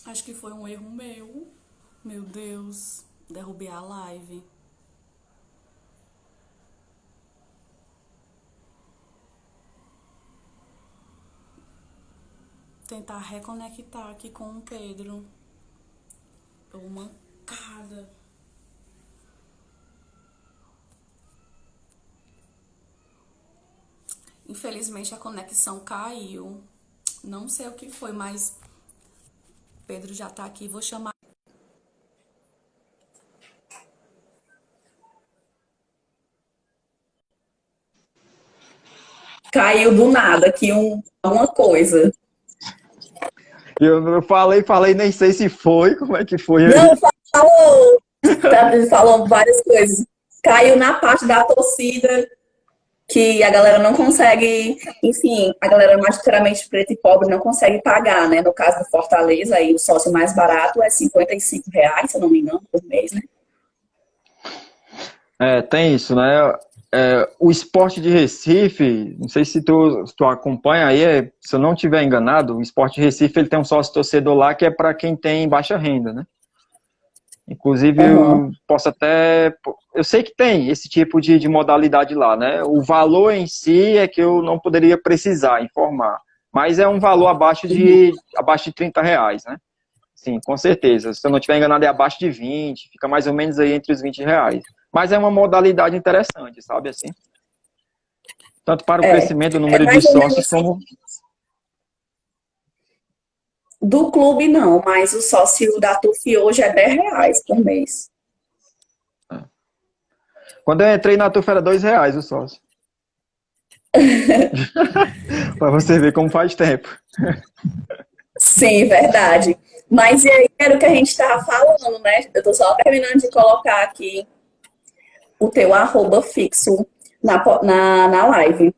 Acho que foi um erro meu. Meu Deus, derrubei a live. Tentar reconectar aqui com o Pedro. Ô, mancada. Infelizmente a conexão caiu. Não sei o que foi, mas Pedro já tá aqui. Vou chamar. Caiu do nada aqui uma coisa. Eu falei, nem sei se foi, como é que foi Não, aí? falou! Tá falando várias coisas. Caiu na parte da torcida que a galera não consegue, enfim, a galera majoritariamente preta e pobre não consegue pagar, né? No caso do Fortaleza, aí o sócio mais barato é R$ 55, se eu não me engano, por mês, né? É, tem isso, né? O Sport de Recife, não sei se tu acompanha aí, se eu não estiver enganado, o Sport de Recife ele tem um sócio torcedor lá que é para quem tem baixa renda, né? Inclusive, Aham. eu posso até. Eu sei que tem esse tipo de modalidade lá, né? O valor em si é que eu não poderia precisar informar. Mas é um valor abaixo de R$ 30, né? Sim, com certeza. Se eu não estiver enganado, é abaixo de 20, fica mais ou menos aí entre os R$ 20. Mas é uma modalidade interessante, sabe assim? Tanto para o É, crescimento do é número de mais ou menos sócios assim. como. Do clube não, mas o sócio da TUF hoje é R$ 10 por mês. Quando eu entrei na turfa era R$ 2 o sócio. Para você ver como faz tempo. Sim, verdade. Mas e aí era o que a gente estava falando, né? Eu tô só terminando de colocar aqui o teu arroba fixo na live.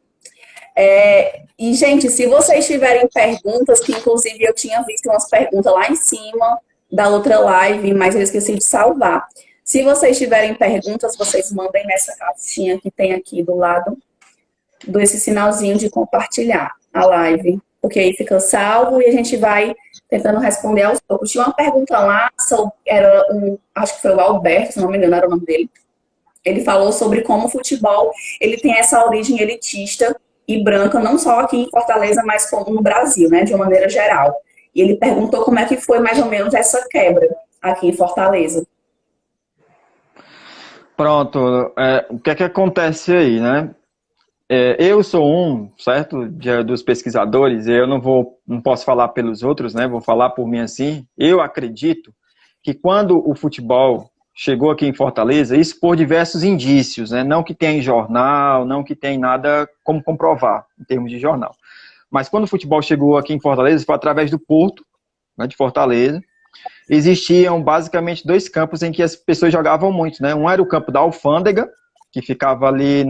E, gente, se vocês tiverem perguntas, que inclusive eu tinha visto umas perguntas lá em cima da outra live, mas eu esqueci de salvar. Se vocês tiverem perguntas, vocês mandem nessa caixinha que tem aqui do lado desse sinalzinho de compartilhar a live. Porque aí fica salvo e a gente vai tentando responder aos poucos. Tinha uma pergunta lá, acho que foi o Alberto, se não me engano, era o nome dele. Ele falou sobre como o futebol ele tem essa origem elitista e branca, não só aqui em Fortaleza, mas como no Brasil, né, de uma maneira geral. E ele perguntou como é que foi mais ou menos essa quebra aqui em Fortaleza. Pronto, o que é que acontece aí, né? Eu sou certo, dos pesquisadores, eu não posso falar pelos outros, né? Vou falar por mim assim. Eu acredito que quando o futebol chegou aqui em Fortaleza, isso por diversos indícios, né? Não que tenha em jornal, não que tenha nada como comprovar em termos de jornal. Mas quando o futebol chegou aqui em Fortaleza, foi através do Porto, né, de Fortaleza. Existiam basicamente dois campos em que as pessoas jogavam muito, né? Um era o campo da Alfândega, que ficava ali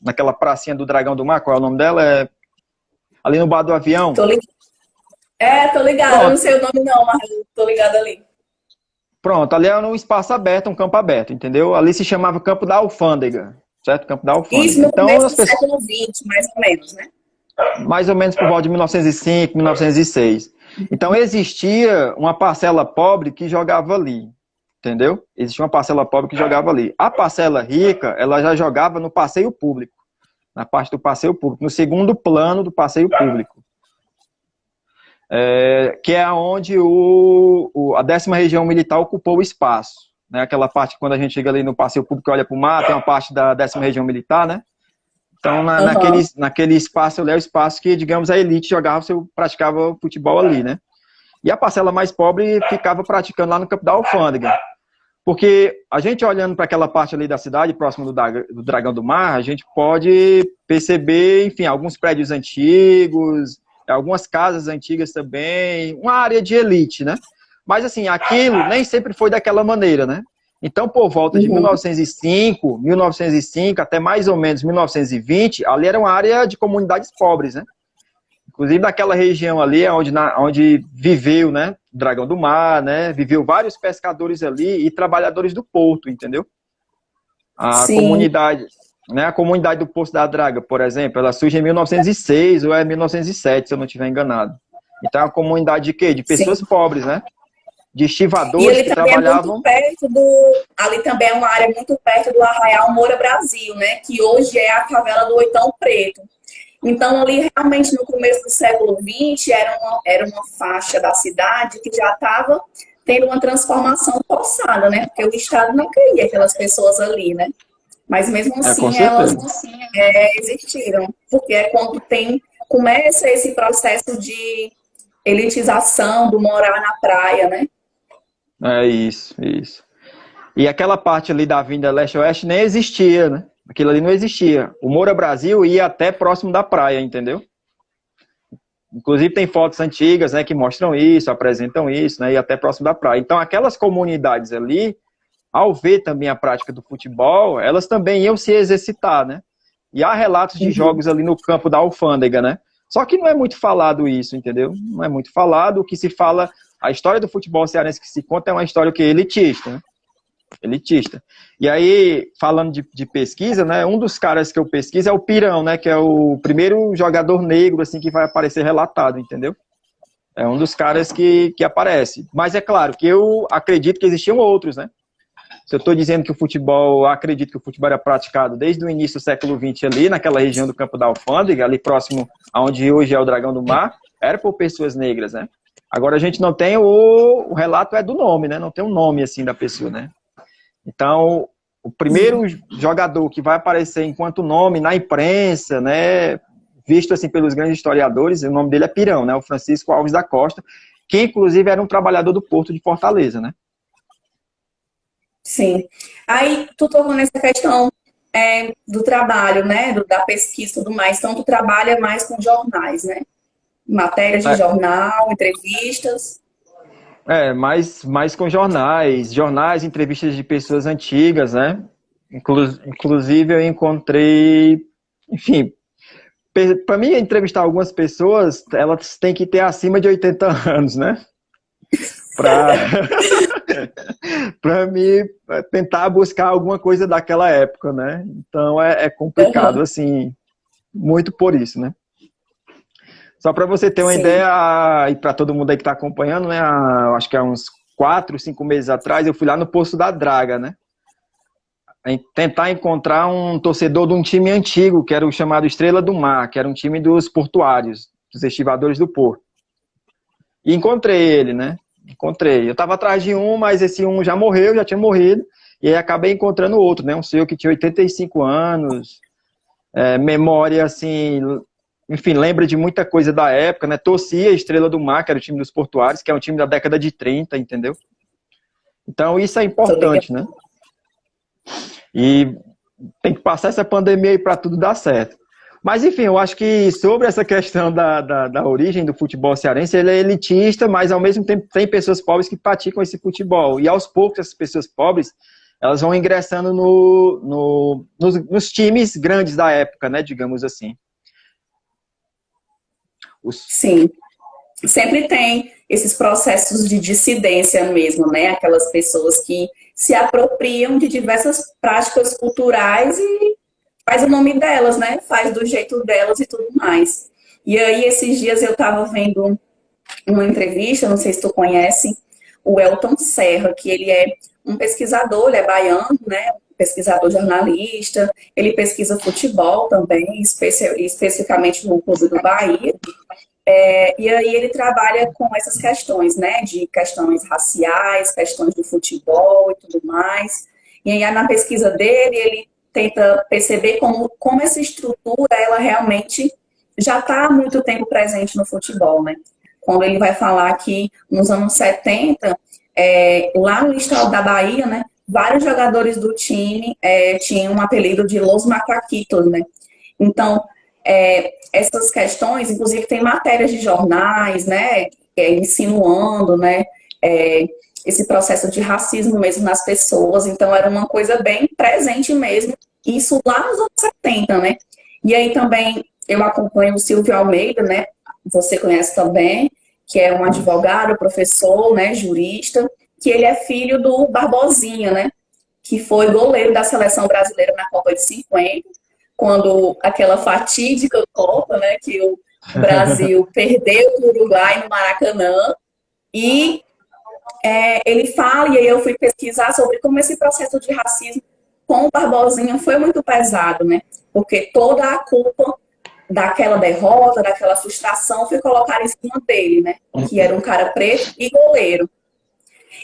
naquela pracinha do Dragão do Mar, qual é o nome dela? Ali no Bar do Avião. Tô li... tô ligada, eu não Pronto, sei o nome não, mas tô ligada ali. pronto, ali era um espaço aberto, um campo aberto, entendeu? Ali se chamava Campo da Alfândega, certo? Campo da Isso Alfândega. no Então, começo as do pessoas, século XX, mais ou menos, né? mais ou menos por volta de 1905, 1906. Então, existia uma parcela pobre que jogava ali, entendeu? Existia uma parcela pobre que jogava ali. A parcela rica, ela já jogava no passeio público, na parte do passeio público, no segundo plano do passeio público, que é onde a 10ª Região Militar ocupou o espaço. Né? Aquela parte, quando a gente chega ali no passeio público e olha para o mar, tem uma parte da 10ª Região Militar, né? Então, Aham. naquele espaço ali é o espaço que, digamos, a elite jogava, praticava futebol ali, né? E a parcela mais pobre ficava praticando lá no campo da Alfândega. Porque a gente olhando para aquela parte ali da cidade, próximo do Dragão do Mar, a gente pode perceber, enfim, alguns prédios antigos, algumas casas antigas também, uma área de elite, né? Mas, assim, aquilo nem sempre foi daquela maneira, né? Então, por volta de Uhum. 1905 até mais ou menos 1920, ali era uma área de comunidades pobres, né? Inclusive naquela região ali, onde viveu, né, o Dragão do Mar, né, viveu vários pescadores ali e trabalhadores do porto, entendeu? A Sim. comunidade, né, a comunidade do Poço da Draga, por exemplo, ela surge em 1906 ou é 1907, se eu não estiver enganado. Então é uma comunidade de quê? De pessoas Sim. pobres, né? De E estivadores ele que também é trabalhavam. muito perto do. Ali também é uma área muito perto do Arraial Moura Brasil, né? Que hoje é a favela do Oitão Preto. Então, ali realmente no começo do século XX, era uma faixa da cidade que já estava tendo uma transformação forçada, né? Porque o Estado não queria aquelas pessoas ali, né? Mas mesmo É, com assim, elas certeza. existiram. Porque é quando começa esse processo de elitização do morar na praia, né? É isso, isso. E aquela parte ali da Avenida Leste-Oeste nem existia, né? Aquilo ali não existia. O Moura Brasil ia até próximo da praia, entendeu? Inclusive tem fotos antigas, né, que mostram isso, apresentam isso, né, e até próximo da praia. Então aquelas comunidades ali, ao ver também a prática do futebol, elas também iam se exercitar, né? E há relatos de Uhum. jogos ali no campo da Alfândega, né? Só que não é muito falado isso, entendeu? Não é muito falado. O que se fala, a história do futebol cearense que se conta é uma história que é elitista, né? Elitista. E aí, falando de pesquisa, né? Um dos caras que eu pesquiso é o Pirão, né? Que é o primeiro jogador negro, assim, que vai aparecer relatado, entendeu? É um dos caras que aparece. Mas é claro que eu acredito que existiam outros, né? Se eu estou dizendo que o futebol, acredito que o futebol era praticado desde o início do século XX ali, naquela região do Campo da Alfândega, ali próximo aonde hoje é o Dragão do Mar, era por pessoas negras, né? Agora a gente não tem o relato é do nome, né? Não tem um nome assim da pessoa, né? Então, o primeiro jogador que vai aparecer enquanto nome na imprensa, né, visto assim pelos grandes historiadores, o nome dele é Pirão, né? O Francisco Alves da Costa, que inclusive era um trabalhador do Porto de Fortaleza, né? Sim. Aí tu tocou nessa questão do trabalho, né? Da pesquisa e tudo mais. Então tu trabalha mais com jornais, né? Matérias de jornal, entrevistas. Mais com jornais, entrevistas de pessoas antigas, né? Inclusive eu encontrei, enfim, para mim entrevistar algumas pessoas, elas têm que ter acima de 80 anos, né? Para para mim tentar buscar alguma coisa daquela época, né? Então é complicado, Uhum. assim, muito por isso, né? Só para você ter uma Sim. ideia, e para todo mundo aí que está acompanhando, né? Acho que há uns 4, 5 meses atrás, eu fui lá no Poço da Draga, né? Tentar encontrar um torcedor de um time antigo, que era o chamado Estrela do Mar, que era um time dos portuários, dos estivadores do Porto. E encontrei ele, né? Encontrei. Eu estava atrás de um, mas esse um já morreu, já tinha morrido, e aí acabei encontrando outro, né? Um senhor que tinha 85 anos, memória, assim, enfim, lembra de muita coisa da época, né? Torcia a Estrela do Mar, que era o time dos portuários, que é um time da década de 30, entendeu? Então isso é Tô ligada. importante, né? E tem que passar essa pandemia aí para tudo dar certo. Mas, enfim, eu acho que sobre essa questão da origem do futebol cearense, ele é elitista, mas ao mesmo tempo tem pessoas pobres que praticam esse futebol. E aos poucos essas pessoas pobres, elas vão ingressando nos times grandes da época, né, digamos assim. Os, Sim. Sempre tem esses processos de dissidência mesmo, né? Aquelas pessoas que se apropriam de diversas práticas culturais e faz o nome delas, né? Faz do jeito delas e tudo mais. E aí, esses dias eu estava vendo uma entrevista, não sei se tu conhece, o Elton Serra, que ele é um pesquisador, ele é baiano, né? Pesquisador jornalista, ele pesquisa futebol também, especificamente no Clube do Bahia. E aí ele trabalha com essas questões, né? De questões raciais, questões do futebol e tudo mais. E aí na pesquisa dele, ele tenta perceber como essa estrutura, ela realmente já está há muito tempo presente no futebol, né? Quando ele vai falar que nos anos 70, lá no estado da Bahia, né? Vários jogadores do time tinham um apelido de Los Macaquitos, né? Então, essas questões, inclusive tem matérias de jornais, né, insinuando, né, esse processo de racismo mesmo nas pessoas, então era uma coisa bem presente mesmo, isso lá nos anos 70, né, e aí também eu acompanho o Silvio Almeida, né, você conhece também, que é um advogado, professor, né, jurista, que ele é filho do Barbosinha, né, que foi goleiro da seleção brasileira na Copa de 50, quando aquela fatídica Copa, né, que O Brasil perdeu para o Uruguai no Maracanã e ele fala, e aí eu fui pesquisar sobre como esse processo de racismo com o Barbosinha foi muito pesado, né? Porque toda a culpa daquela derrota, daquela frustração foi colocada em cima dele, né? Que era um cara preto e goleiro.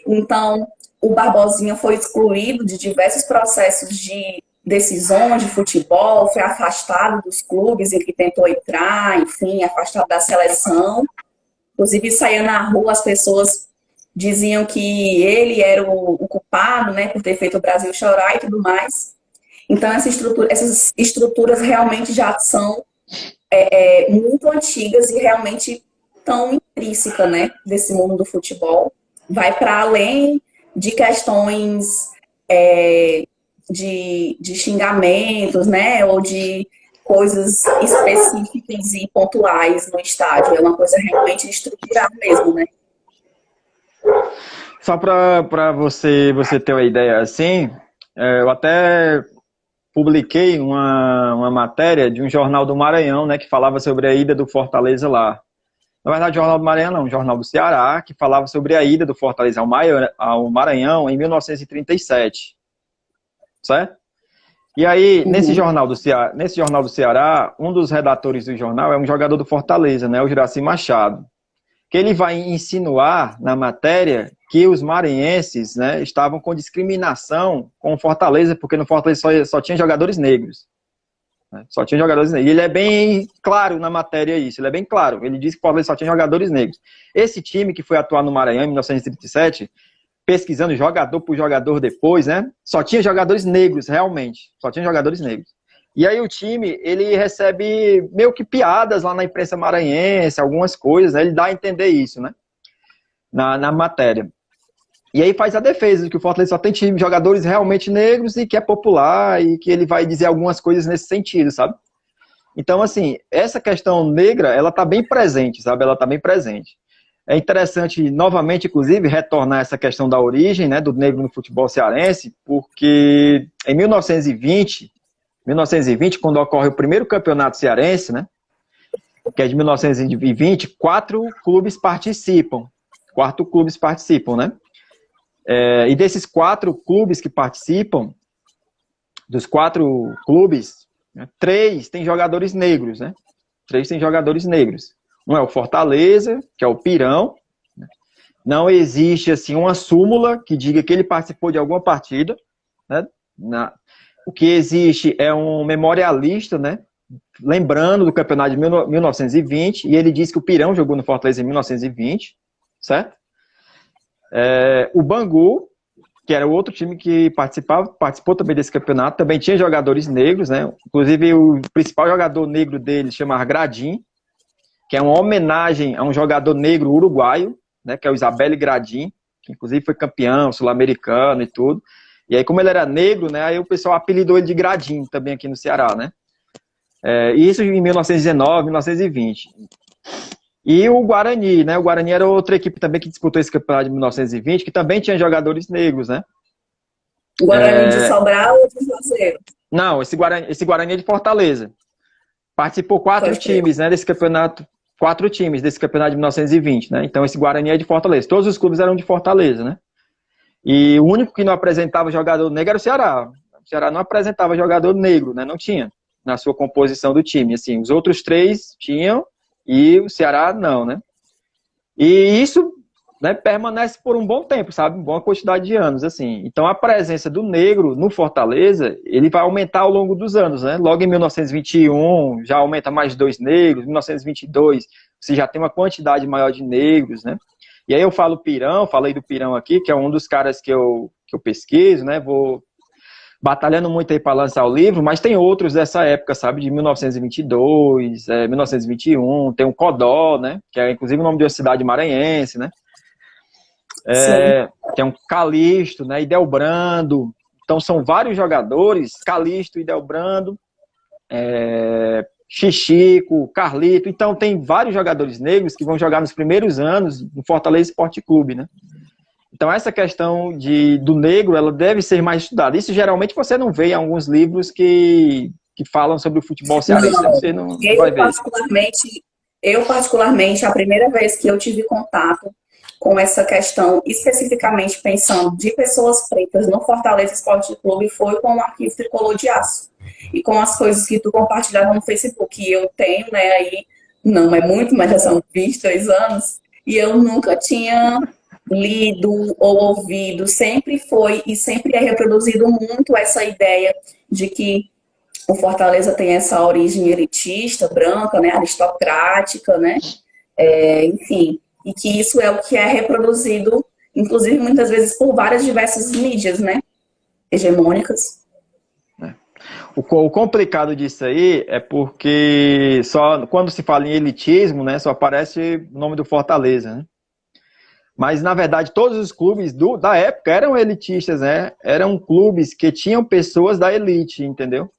Então, o Barbosinha foi excluído de diversos processos de decisões de futebol, foi afastado dos clubes em que tentou entrar, enfim, afastado da seleção. Inclusive, saía na rua, as pessoas diziam que ele era o culpado, né, por ter feito o Brasil chorar e tudo mais. Então, essas estruturas realmente já são muito antigas e realmente tão intrínsecas, né, desse mundo do futebol. Vai para além de questões de xingamentos, né, ou de coisas específicas e pontuais no estádio. É uma coisa realmente estrutural mesmo, né? Só para você ter uma ideia assim, eu até publiquei uma matéria de um jornal do Maranhão, né, que falava sobre a ida do Fortaleza lá. Na verdade, o Jornal do Maranhão não, o Jornal do Ceará, que falava sobre a ida do Fortaleza ao Maranhão em 1937. Certo? E aí, nesse jornal do Ceará, um dos redatores do jornal é um jogador do Fortaleza, né, o Juraci Machado, que ele vai insinuar na matéria que os maranhenses, né, estavam com discriminação com o Fortaleza, porque no Fortaleza só tinha jogadores negros. Só tinha jogadores negros. E ele é bem claro na matéria isso, ele é bem claro. Ele diz que o Fortaleza só tinha jogadores negros. Esse time que foi atuar no Maranhão em 1937, pesquisando jogador por jogador depois, né, só tinha jogadores negros, realmente. Só tinha jogadores negros. E aí o time, ele recebe meio que piadas lá na imprensa maranhense, algumas coisas, né, ele dá a entender isso, né, na matéria. E aí faz a defesa de que o Fortaleza só tem time, jogadores realmente negros e que é popular e que ele vai dizer algumas coisas nesse sentido, sabe? Então, assim, essa questão negra, ela tá bem presente, sabe? Ela tá bem presente. É interessante, novamente, inclusive, retornar essa questão da origem, né, do negro no futebol cearense, porque em 1920, quando ocorre o primeiro campeonato cearense, né, que é de 1920, 4 clubes participam, né? E desses 4 clubes que participam, dos 4 clubes, né, 3 têm jogadores negros, né? 3 têm jogadores negros. Um é o Fortaleza, que é o Pirão. Não existe, assim, uma súmula que diga que ele participou de alguma partida, né? O que existe é um memorialista, né? Lembrando do campeonato de 1920, e ele diz que o Pirão jogou no Fortaleza em 1920, certo? O Bangu, que era o outro time que participou também desse campeonato, também tinha jogadores negros, né? Inclusive o principal jogador negro dele chama Gradim, que é uma homenagem a um jogador negro uruguaio, né? Que é o Isabelle Gradim, que inclusive foi campeão sul-americano e tudo. E aí, como ele era negro, né? Aí o pessoal apelidou ele de Gradim também aqui no Ceará, né? Isso em 1919, 1920. E o Guarani, né? O Guarani era outra equipe também que disputou esse campeonato de 1920, que também tinha jogadores negros, né? O Guarani de Sobral ou de Juazeiro? Não, esse Guarani é de Fortaleza. Participou 4 times, né, desse campeonato. 4 times desse campeonato de 1920, né? Então esse Guarani é de Fortaleza. Todos os clubes eram de Fortaleza, né? E o único que não apresentava jogador negro era o Ceará. O Ceará não apresentava jogador negro, né? Não tinha na sua composição do time. Assim, os outros 3 tinham e o Ceará não, né? E isso, né, permanece por um bom tempo, sabe? Uma boa quantidade de anos, assim. Então a presença do negro no Fortaleza, ele vai aumentar ao longo dos anos, né? Logo em 1921 já aumenta mais 2 negros, em 1922 você já tem uma quantidade maior de negros, né? E aí eu falei do Pirão aqui, que é um dos caras que eu pesquiso, né? Vou batalhando muito aí para lançar o livro, mas tem outros dessa época, sabe? De 1922, 1921, tem o Codó, né? Que é inclusive o nome de uma cidade maranhense, né? Tem um Calixto, né? Idelbrando. Então são vários jogadores, Calixto, Idelbrando, Xixico, Carlito. Então tem vários jogadores negros que vão jogar nos primeiros anos no Fortaleza Esporte Clube, né? Então essa questão do negro, ela deve ser mais estudada. Isso geralmente você não vê em alguns livros que falam sobre o futebol cearense. Não, você não eu vai ver. particularmente Eu, particularmente, a primeira vez que eu tive contato com essa questão, especificamente pensando de pessoas pretas no Fortaleza Esporte Clube, foi com o arquivo Tricolor de Aço. E com as coisas que tu compartilhava no Facebook. E eu tenho, né, aí, não é muito, mas já são 22 anos, e eu nunca tinha lido ou ouvido, sempre foi e sempre é reproduzido muito essa ideia de que o Fortaleza tem essa origem elitista, branca, né, aristocrática, né, enfim, e que isso é o que é reproduzido, inclusive muitas vezes por várias diversas mídias, né, hegemônicas. O complicado disso aí é porque só quando se fala em elitismo, né, só aparece o nome do Fortaleza, né? Mas, na verdade, todos os clubes da época eram elitistas, né? Eram clubes que tinham pessoas da elite, entendeu?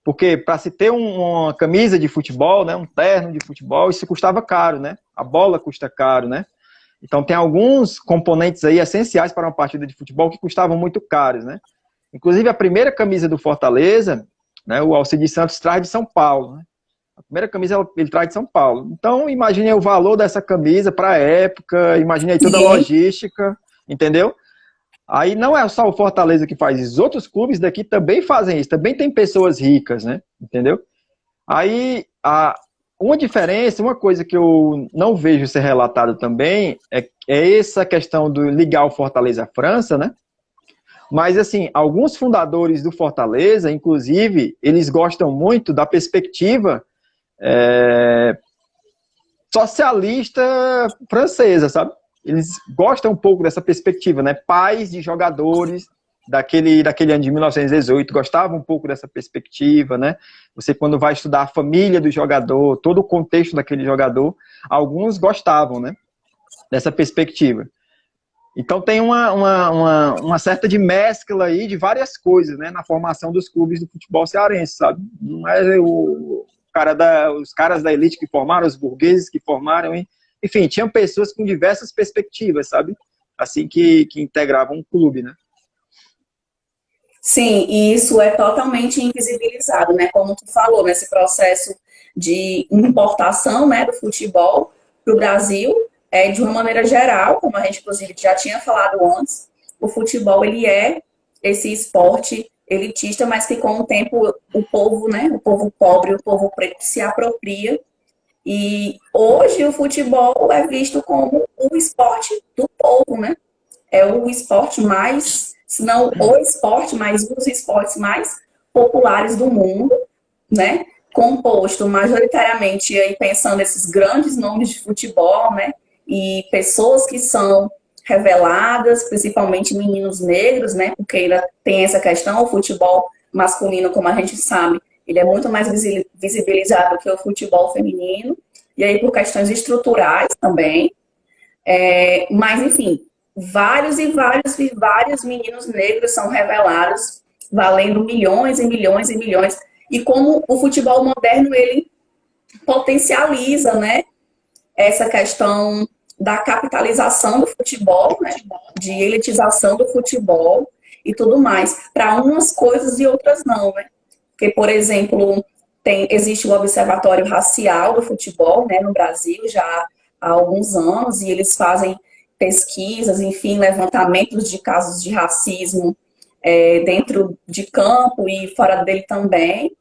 Porque para se ter uma camisa de futebol, né, um terno de futebol, isso custava caro, né? A bola custa caro, né? Então tem alguns componentes aí essenciais para uma partida de futebol que custavam muito caros, né? Inclusive a primeira camisa do Fortaleza, né, o Alcides Santos traz de São Paulo, né? A primeira camisa ele traz de São Paulo. Então imagine o valor dessa camisa para a época, imagine aí toda a Sim. logística, entendeu? Aí não é só o Fortaleza que faz isso, os outros clubes daqui também fazem isso, também tem pessoas ricas, né? Entendeu? Aí, uma diferença, uma coisa que eu não vejo ser relatado também é essa questão do ligar o Fortaleza à França, né? Mas, assim, alguns fundadores do Fortaleza, inclusive, eles gostam muito da perspectiva socialista francesa, sabe? Eles gostam um pouco dessa perspectiva, né? Pais de jogadores daquele ano de 1918 gostavam um pouco dessa perspectiva, né? Você, quando vai estudar a família do jogador, todo o contexto daquele jogador, alguns gostavam, né? Dessa perspectiva. Então tem uma certa de mescla aí de várias coisas, né? Na formação dos clubes do futebol cearense, sabe? Não é os caras da elite que formaram, os burgueses que formaram, enfim, tinham pessoas com diversas perspectivas, sabe? Assim que integravam um clube, né? Sim, e isso é totalmente invisibilizado, né? Como tu falou, nesse processo de importação, né, do futebol para o Brasil, de uma maneira geral, como a gente inclusive já tinha falado antes, o futebol ele é esse esporte elitista, mas que com o tempo o povo, né, o povo pobre, o povo preto se apropria. E hoje o futebol é visto como o esporte do povo, né? É o esporte mais, se não o esporte, mas um dos esportes mais populares do mundo, né? Composto majoritariamente, aí pensando nesses grandes nomes de futebol, né? E pessoas que são reveladas, principalmente meninos negros, né? Porque ainda tem essa questão, o futebol masculino, como a gente sabe, ele é muito mais visibilizado que o futebol feminino, e aí por questões estruturais também. Mas, enfim, vários e vários e vários meninos negros são revelados, valendo milhões e milhões e milhões. E como o futebol moderno, ele potencializa, né, essa questão da capitalização do futebol, né, de elitização do futebol e tudo mais, para umas coisas e outras não, né? Porque, por exemplo, existe o Observatório Racial do Futebol, né, no Brasil já há alguns anos, e eles fazem pesquisas, enfim, levantamentos de casos de racismo dentro de campo e fora dele também.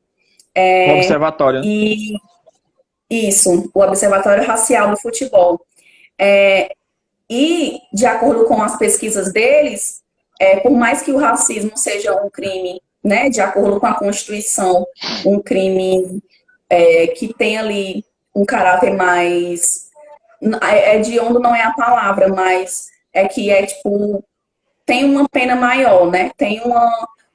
O observatório, né? E isso, o Observatório Racial do Futebol. E, de acordo com as pesquisas deles, por mais que o racismo seja um crime, né, de acordo com a Constituição, um crime que tem ali um caráter mais hediondo não é a palavra, mas é que tipo, tem uma pena maior, né? Tem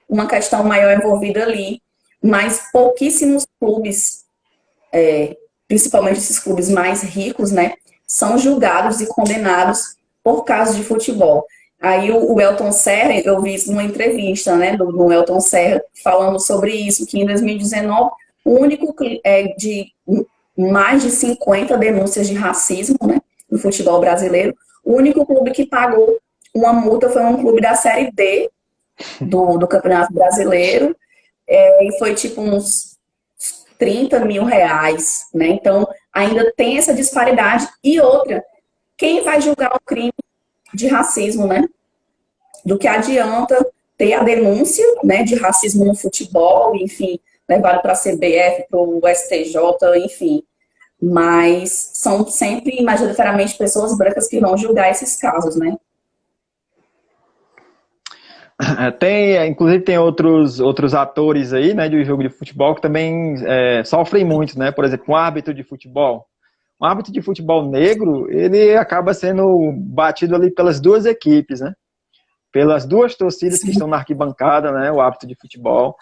uma questão maior envolvida ali, mas pouquíssimos clubes, principalmente esses clubes mais ricos, né, são julgados e condenados por casos de futebol. Aí o Elton Serra, eu vi isso numa entrevista, né, do Elton Serra, falando sobre isso, que em 2019, o único de mais de 50 denúncias de racismo, né, no futebol brasileiro, o único clube que pagou uma multa foi um clube da Série D do Campeonato Brasileiro, e foi tipo uns 30 mil reais, né? Então, ainda tem essa disparidade. E outra, quem vai julgar o crime de racismo, né? Do que adianta ter a denúncia, né, de racismo no futebol, enfim, levado para a CBF, para o STJ, enfim. Mas são sempre, majoritariamente, pessoas brancas que vão julgar esses casos, né? Inclusive tem outros atores aí, né, de jogo de futebol que também sofrem muito, né? Por exemplo, um árbitro de futebol. Um árbitro de futebol negro, ele acaba sendo batido ali pelas duas equipes, né? Pelas duas torcidas que estão na arquibancada, né? O árbitro de futebol.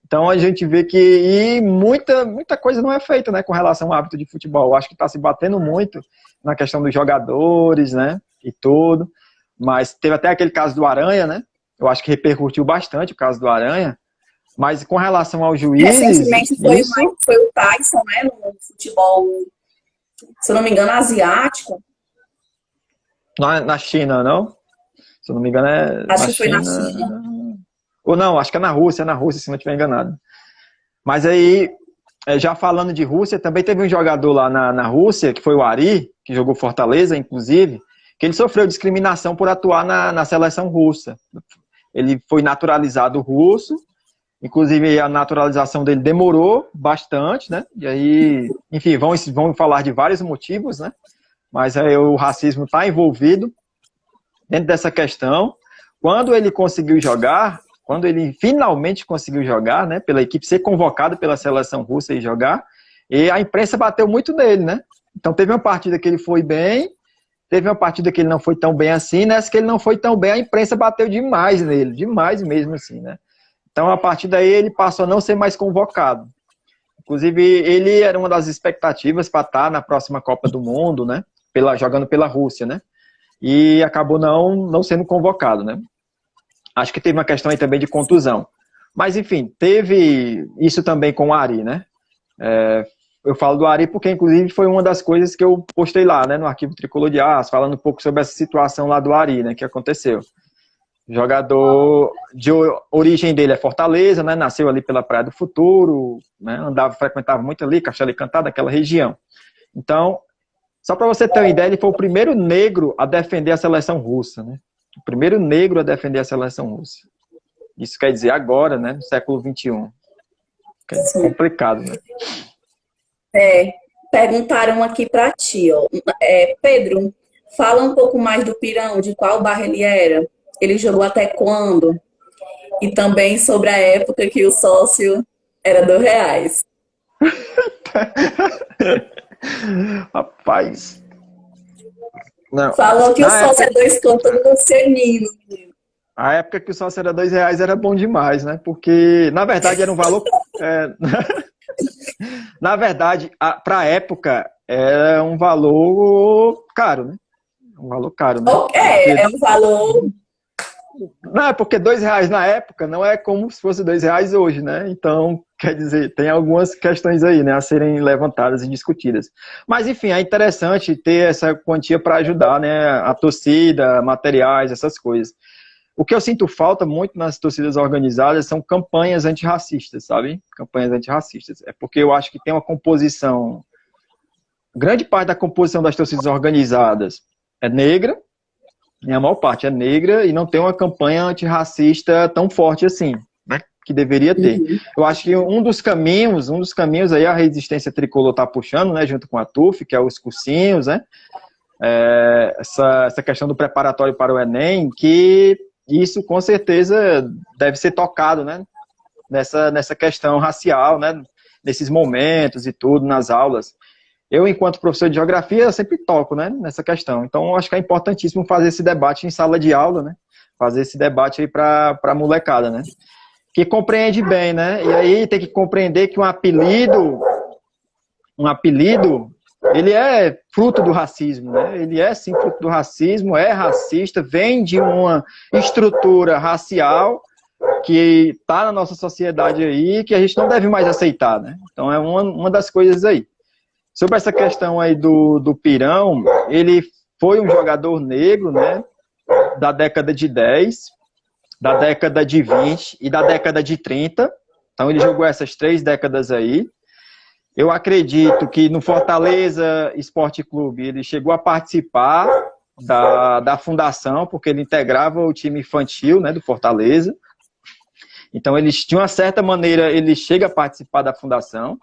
Então a gente vê que muita coisa não é feita, né, com relação ao árbitro de futebol. Eu acho que está se batendo muito na questão dos jogadores, né? E tudo. Mas teve até aquele caso do Aranha, né? Eu acho que repercutiu bastante o caso do Aranha. Mas com relação aos juízes... Recentemente foi o Tyson, né, no futebol, se eu não me engano, asiático. Na China, não? Se eu não me engano Acho que foi na China. Ou não, acho que é na Rússia, se não estiver enganado. Mas aí, já falando de Rússia, também teve um jogador lá na Rússia, que foi o Ari, que jogou Fortaleza, inclusive, que ele sofreu discriminação por atuar na seleção russa. Ele foi naturalizado russo, inclusive a naturalização dele demorou bastante, né? E aí, enfim, vão falar de vários motivos, né? Mas aí o racismo está envolvido dentro dessa questão. Quando ele conseguiu jogar, quando ele finalmente conseguiu jogar, né, pela equipe, ser convocado pela seleção russa e jogar, e a imprensa bateu muito nele, né? Então teve uma partida que ele foi bem, teve uma partida que ele não foi tão bem assim, nessa que ele não foi tão bem, a imprensa bateu demais nele, demais mesmo assim, né? Então a partir daí ele passou a não ser mais convocado. Inclusive ele era uma das expectativas para estar na próxima Copa do Mundo, né? Jogando pela Rússia, né? E acabou não sendo convocado, né? Acho que teve uma questão aí também de contusão. Mas, enfim, teve isso também com o Ari, né? Eu falo do Ari porque, inclusive, foi uma das coisas que eu postei lá, né, no Arquivo Tricolor de Aço, falando um pouco sobre essa situação lá do Ari, né, que aconteceu. O jogador de origem dele é Fortaleza, né, nasceu ali pela Praia do Futuro, né, frequentava muito ali, Castelo Encantado, aquela região. Então, só para você ter uma ideia, ele foi o primeiro negro a defender a seleção russa, né? O primeiro negro a defender a seleção russa. Isso quer dizer agora, né? No século XXI. É complicado, né? Perguntaram aqui para ti, ó. Pedro, fala um pouco mais do Pirão, de qual bairro ele era. Ele jogou até quando? E também sobre a época que o sócio era R$ 2. Rapaz. Não. Falou que o sócio é 2 conto no Cianino. A época que o sócio era R$ 2 era bom demais, né? Porque, na verdade, era um valor... Na verdade, para a época, era um valor caro, né? Um valor caro, né? É um valor... Não, é porque R$ 2 na época não é como se fosse R$ 2 hoje, né? Então, quer dizer, tem algumas questões aí, né, a serem levantadas e discutidas. Mas, enfim, é interessante ter essa quantia para ajudar, né, a torcida, materiais, essas coisas. O que eu sinto falta muito nas torcidas organizadas são campanhas antirracistas, sabe? Campanhas antirracistas. É porque eu acho que tem uma composição... Grande parte da composição das torcidas organizadas é negra, a maior parte é negra, e não tem uma campanha antirracista tão forte assim, né? Que deveria ter. Uhum. Eu acho que um dos caminhos aí a resistência tricolor está puxando, né, junto com a TUF, que é os cursinhos, né? Essa questão do preparatório para o Enem, que isso com certeza deve ser tocado, né? Nessa questão racial, né? Nesses momentos e tudo, nas aulas. Eu, enquanto professor de geografia, eu sempre toco, né, nessa questão. Então, eu acho que é importantíssimo fazer esse debate em sala de aula, né? Fazer esse debate aí para a molecada, né? Que compreende bem, né? E aí tem que compreender que um apelido, ele é fruto do racismo, né? Ele é, sim, fruto do racismo, é racista, vem de uma estrutura racial que está na nossa sociedade aí, que a gente não deve mais aceitar, né? Então, é uma das coisas aí. Sobre essa questão aí do Pirão, ele foi um jogador negro, né, da década de 10, da década de 20 e da década de 30. Então ele jogou essas 3 décadas aí. Eu acredito que no Fortaleza Esporte Clube ele chegou a participar da fundação, porque ele integrava o time infantil, né, do Fortaleza. Então, eles, de uma certa maneira, ele chega a participar da fundação.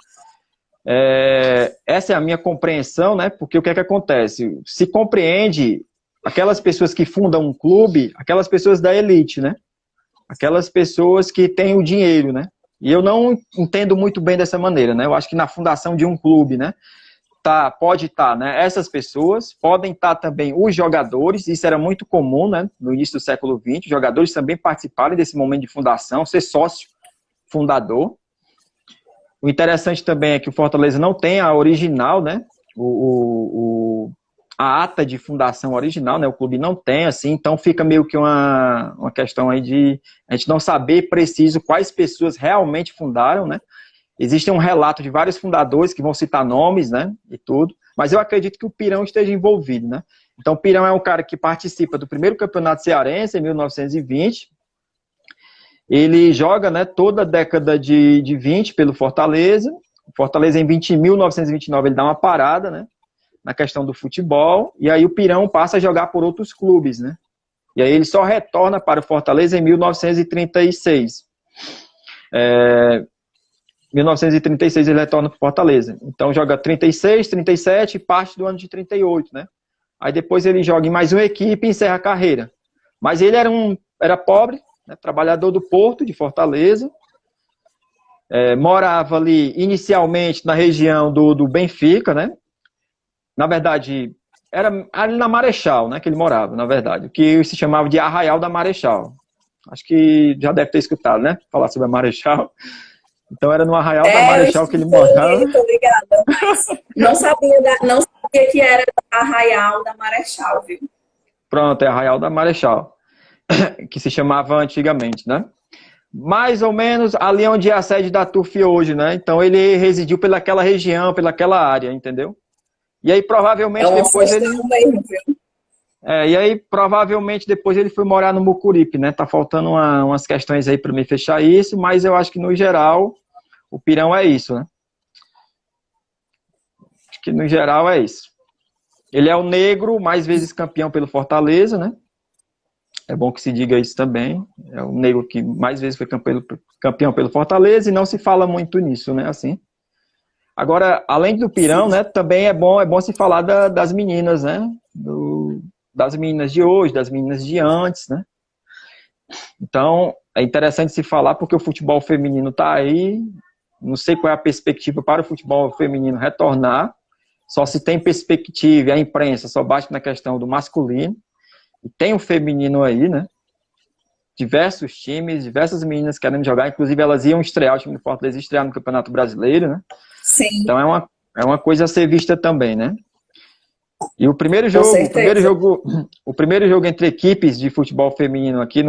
Essa é a minha compreensão, né? Porque o que é que acontece? Se compreende aquelas pessoas que fundam um clube, aquelas pessoas da elite, né? Aquelas pessoas que têm o dinheiro, né? E eu não entendo muito bem dessa maneira, né? Eu acho que na fundação de um clube, né? Pode estar, né? Essas pessoas, podem estar também os jogadores, isso era muito comum, né? No início do século XX, os jogadores também participarem desse momento de fundação, ser sócio fundador. O interessante também é que o Fortaleza não tem a original, né? A ata de fundação original, né? O clube não tem, assim, então fica meio que uma questão aí de a gente não saber preciso quais pessoas realmente fundaram, né? Existe um relato de vários fundadores que vão citar nomes, né? E tudo, mas eu acredito que o Pirão esteja envolvido, né? Então, o Pirão é um cara que participa do primeiro campeonato cearense, em 1920. Ele joga, né, toda a década de 20 pelo Fortaleza. O Fortaleza, em 1929, ele dá uma parada, né, na questão do futebol, e aí o Pirão passa a jogar por outros clubes, né? E aí ele só retorna para o Fortaleza em 1936. 1936 ele retorna para o Fortaleza. Então joga 36, 37 e parte do ano de 38, né? Aí depois ele joga em mais uma equipe e encerra a carreira. Mas ele era pobre, né, trabalhador do Porto, de Fortaleza, morava ali inicialmente na região do Benfica, né? Na verdade, era ali na Marechal, né, que ele morava, na verdade, o que se chamava de Arraial da Marechal. Acho que já deve ter escutado, né, falar sobre a Marechal. Então era no Arraial da Eu Marechal que ele morava. estudei, tô ligada, mas não sabia que era Arraial da Marechal, viu? Pronto, é Arraial da Marechal, que se chamava antigamente, né? Mais ou menos ali onde é a sede da TUF hoje, né? Então ele residiu pelaquela região, pelaquela área, entendeu? E aí É provavelmente um depois ele ancestral mesmo, viu? e aí provavelmente depois ele foi morar no Mucuripe, né? Tá faltando umas questões aí para me fechar isso, mas eu acho que no geral o Pirão é isso, né? Acho que no geral é isso. Ele é o negro mais vezes campeão pelo Fortaleza, né? É bom que se diga isso também. É o negro que mais vezes foi campeão pelo Fortaleza e não se fala muito nisso, né? Assim. Agora, além do Pirão, Sim. né? Também é bom se falar das meninas, né? Das meninas de hoje, das meninas de antes, né? Então, é interessante se falar porque o futebol feminino está aí. Não sei qual é a perspectiva para o futebol feminino retornar. Só se tem perspectiva, a imprensa só bate na questão do masculino. E tem o feminino aí, né? Diversos times, diversas meninas querendo jogar. Inclusive, elas iam estrear, o time do Fortaleza estrear no Campeonato Brasileiro, né? Sim, Então, é uma coisa a ser vista também, né? E o primeiro com jogo, certeza. o primeiro jogo entre equipes de futebol feminino aqui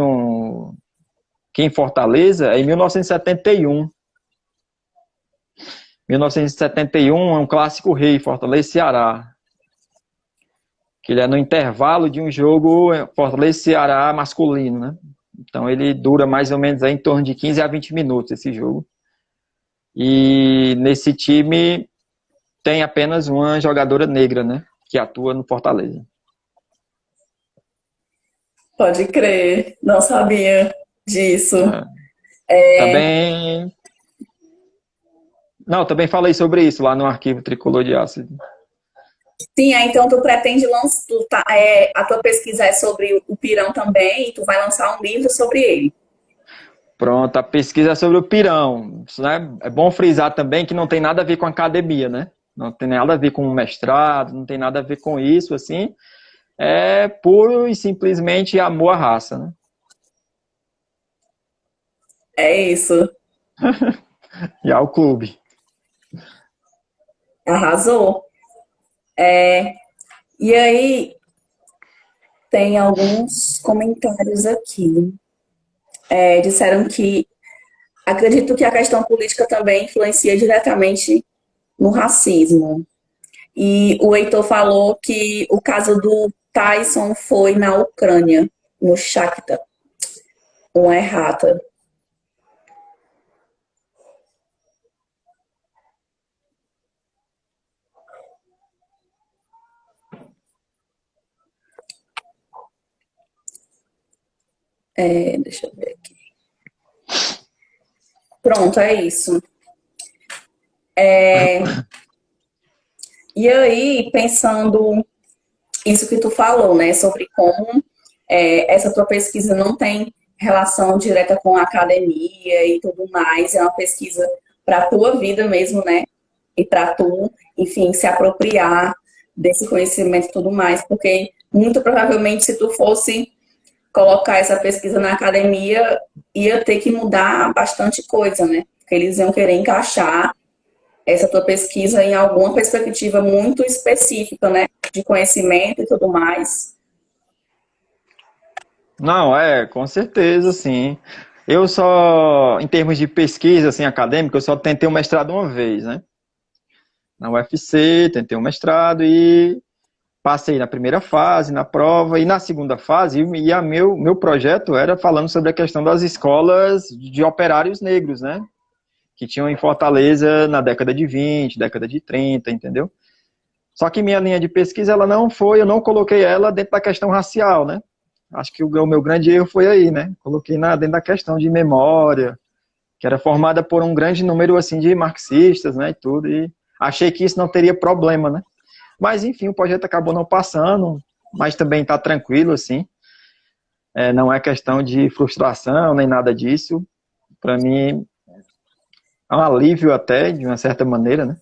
em Fortaleza é em 1971. 1971 é um clássico rei, Fortaleza e Ceará. Que ele é no intervalo de um jogo Fortaleza e Ceará masculino, né? Então ele dura mais ou menos aí em torno de 15 a 20 minutos esse jogo. E nesse time tem apenas uma jogadora negra, né? Que atua no Fortaleza. Pode crer, não sabia disso. É. Também. Não, também falei sobre isso lá no arquivo Tricolor de Ácido. Sim, aí então tu pretende lançar, a tua pesquisa é sobre o Pirão também, e tu vai lançar um livro sobre ele. Pronto, a pesquisa é sobre o pirão. Isso, né? É bom frisar também que não tem nada a ver com academia, né? Não tem nada a ver com mestrado, não tem nada a ver com isso, assim. É puro e simplesmente amor à raça, né? É isso, E ao clube. arrasou. E aí tem alguns comentários aqui. Disseram que acredito que a questão política também influencia diretamente no racismo. E o Heitor falou que o caso do Tyson foi na Ucrânia, no Shakhtar, ou errata. Deixa eu ver aqui. Pronto, é isso. E aí, pensando isso que tu falou, né, sobre como essa tua pesquisa não tem relação direta com a academia e tudo mais, é uma pesquisa para a tua vida mesmo, né, e para tu, enfim, se apropriar desse conhecimento e tudo mais, porque muito provavelmente se tu fosse colocar essa pesquisa na academia, ia ter que mudar bastante coisa, né, porque eles iam querer encaixar essa tua pesquisa em alguma perspectiva muito específica, né, de conhecimento e tudo mais. Não, com certeza, sim. Eu só, em termos de pesquisa, assim, acadêmica, eu só tentei o mestrado uma vez, né? Na UFC, tentei o mestrado e passei na primeira fase, na prova, e na segunda fase, meu projeto era falando sobre a questão das escolas de operários negros, né? Que tinham em Fortaleza na década de 20, década de 30, entendeu? Só que minha linha de pesquisa, ela não foi, eu não coloquei ela dentro da questão racial, né? Acho que o meu grande erro foi aí, né? Coloquei dentro da questão de memória, que era formada por um grande número, assim, de marxistas, né, e tudo, e achei que isso não teria problema, né? Mas, enfim, o projeto acabou não passando, mas também está tranquilo, assim. Não é questão de frustração, nem nada disso. Para mim, é um alívio até, de uma certa maneira, né?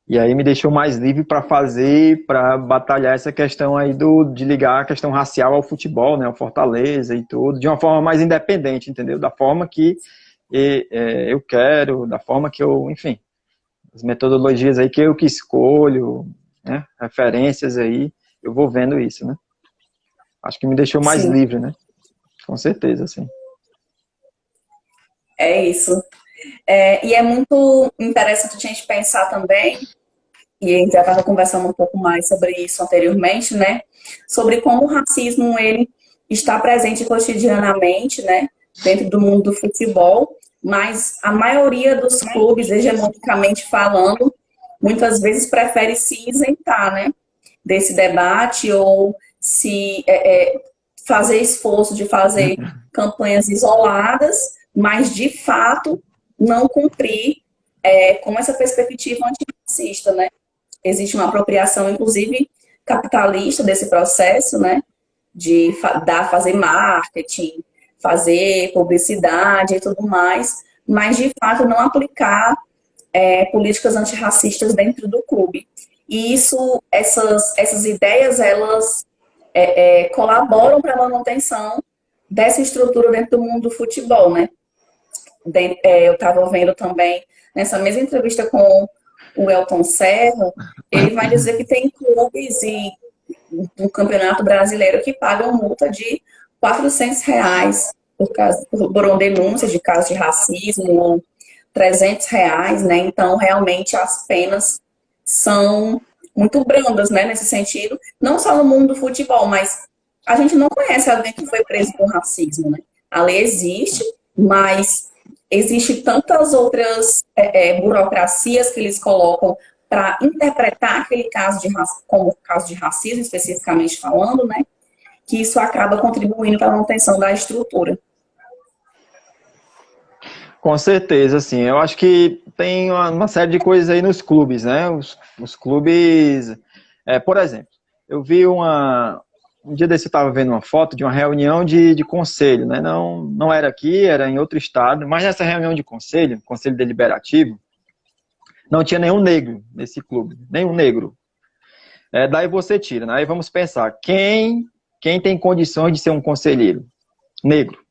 E aí me deixou mais livre para fazer, para batalhar essa questão aí de ligar a questão racial ao futebol, né, ao Fortaleza e tudo, de uma forma mais independente, entendeu? Da forma que eu quero, da forma que eu, enfim, as metodologias aí que eu que escolho, né, referências aí, eu vou vendo isso, né? Acho que me deixou mais Sim, livre, né? Com certeza, sim. é isso. E é muito interessante a gente pensar também, e a gente já estava conversando um pouco mais sobre isso anteriormente, né? Sobre como o racismo ele está presente cotidianamente, né? Dentro do mundo do futebol, mas a maioria dos clubes, hegemonicamente falando, muitas vezes prefere se isentar, né? Desse debate ou se fazer esforço de fazer campanhas isoladas, mas de fato não cumprir com essa perspectiva antirracista, né? Existe uma apropriação, inclusive, capitalista desse processo, né? De fazer marketing, fazer publicidade e tudo mais, mas de fato não aplicar políticas antirracistas dentro do clube. E essas ideias, elas colaboram para a manutenção dessa estrutura dentro do mundo do futebol, né? Eu estava vendo também, nessa mesma entrevista com o Elton Serra, ele vai dizer que tem clubes e um campeonato brasileiro que pagam multa de R$ 400 por uma denúncia de caso de racismo, ou R$ 300, né? Então, realmente, as penas são muito brandas, né, nesse sentido. Não só no mundo do futebol, mas a gente não conhece alguém que foi preso por racismo, né? A lei existe, mas existe tantas outras burocracias que eles colocam para interpretar aquele caso como caso de racismo, especificamente falando, né? Que isso acaba contribuindo para a manutenção da estrutura. Com certeza, assim. Eu acho que tem uma série de coisas aí nos clubes, né? Os clubes. Por exemplo, eu vi um dia desse eu estava vendo uma foto de uma reunião de conselho, né? Não era aqui, era em outro estado, mas nessa reunião de conselho deliberativo, não tinha nenhum negro nesse clube, nenhum negro. Daí você tira, né? Aí vamos pensar, quem tem condições de ser um conselheiro? Negro.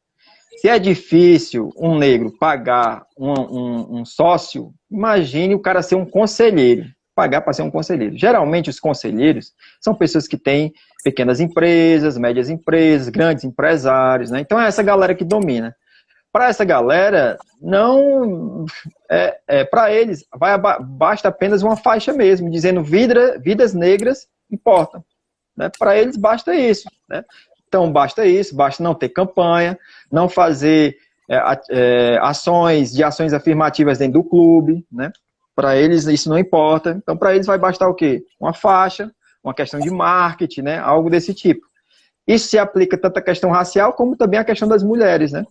Se é difícil um negro pagar um sócio, imagine o cara ser um conselheiro, pagar para ser um conselheiro. Geralmente os conselheiros são pessoas que têm pequenas empresas, médias empresas, grandes empresários, né? Então é essa galera que domina. Para essa galera, não para eles basta apenas uma faixa mesmo, dizendo vidas negras importam. Né? Para eles basta isso, né? Então, basta isso, basta não ter campanha, não fazer ações afirmativas dentro do clube, né? Para eles isso não importa. Então, para eles vai bastar o quê? Uma faixa, uma questão de marketing, né? Algo desse tipo. Isso se aplica tanto à questão racial como também à questão das mulheres, né?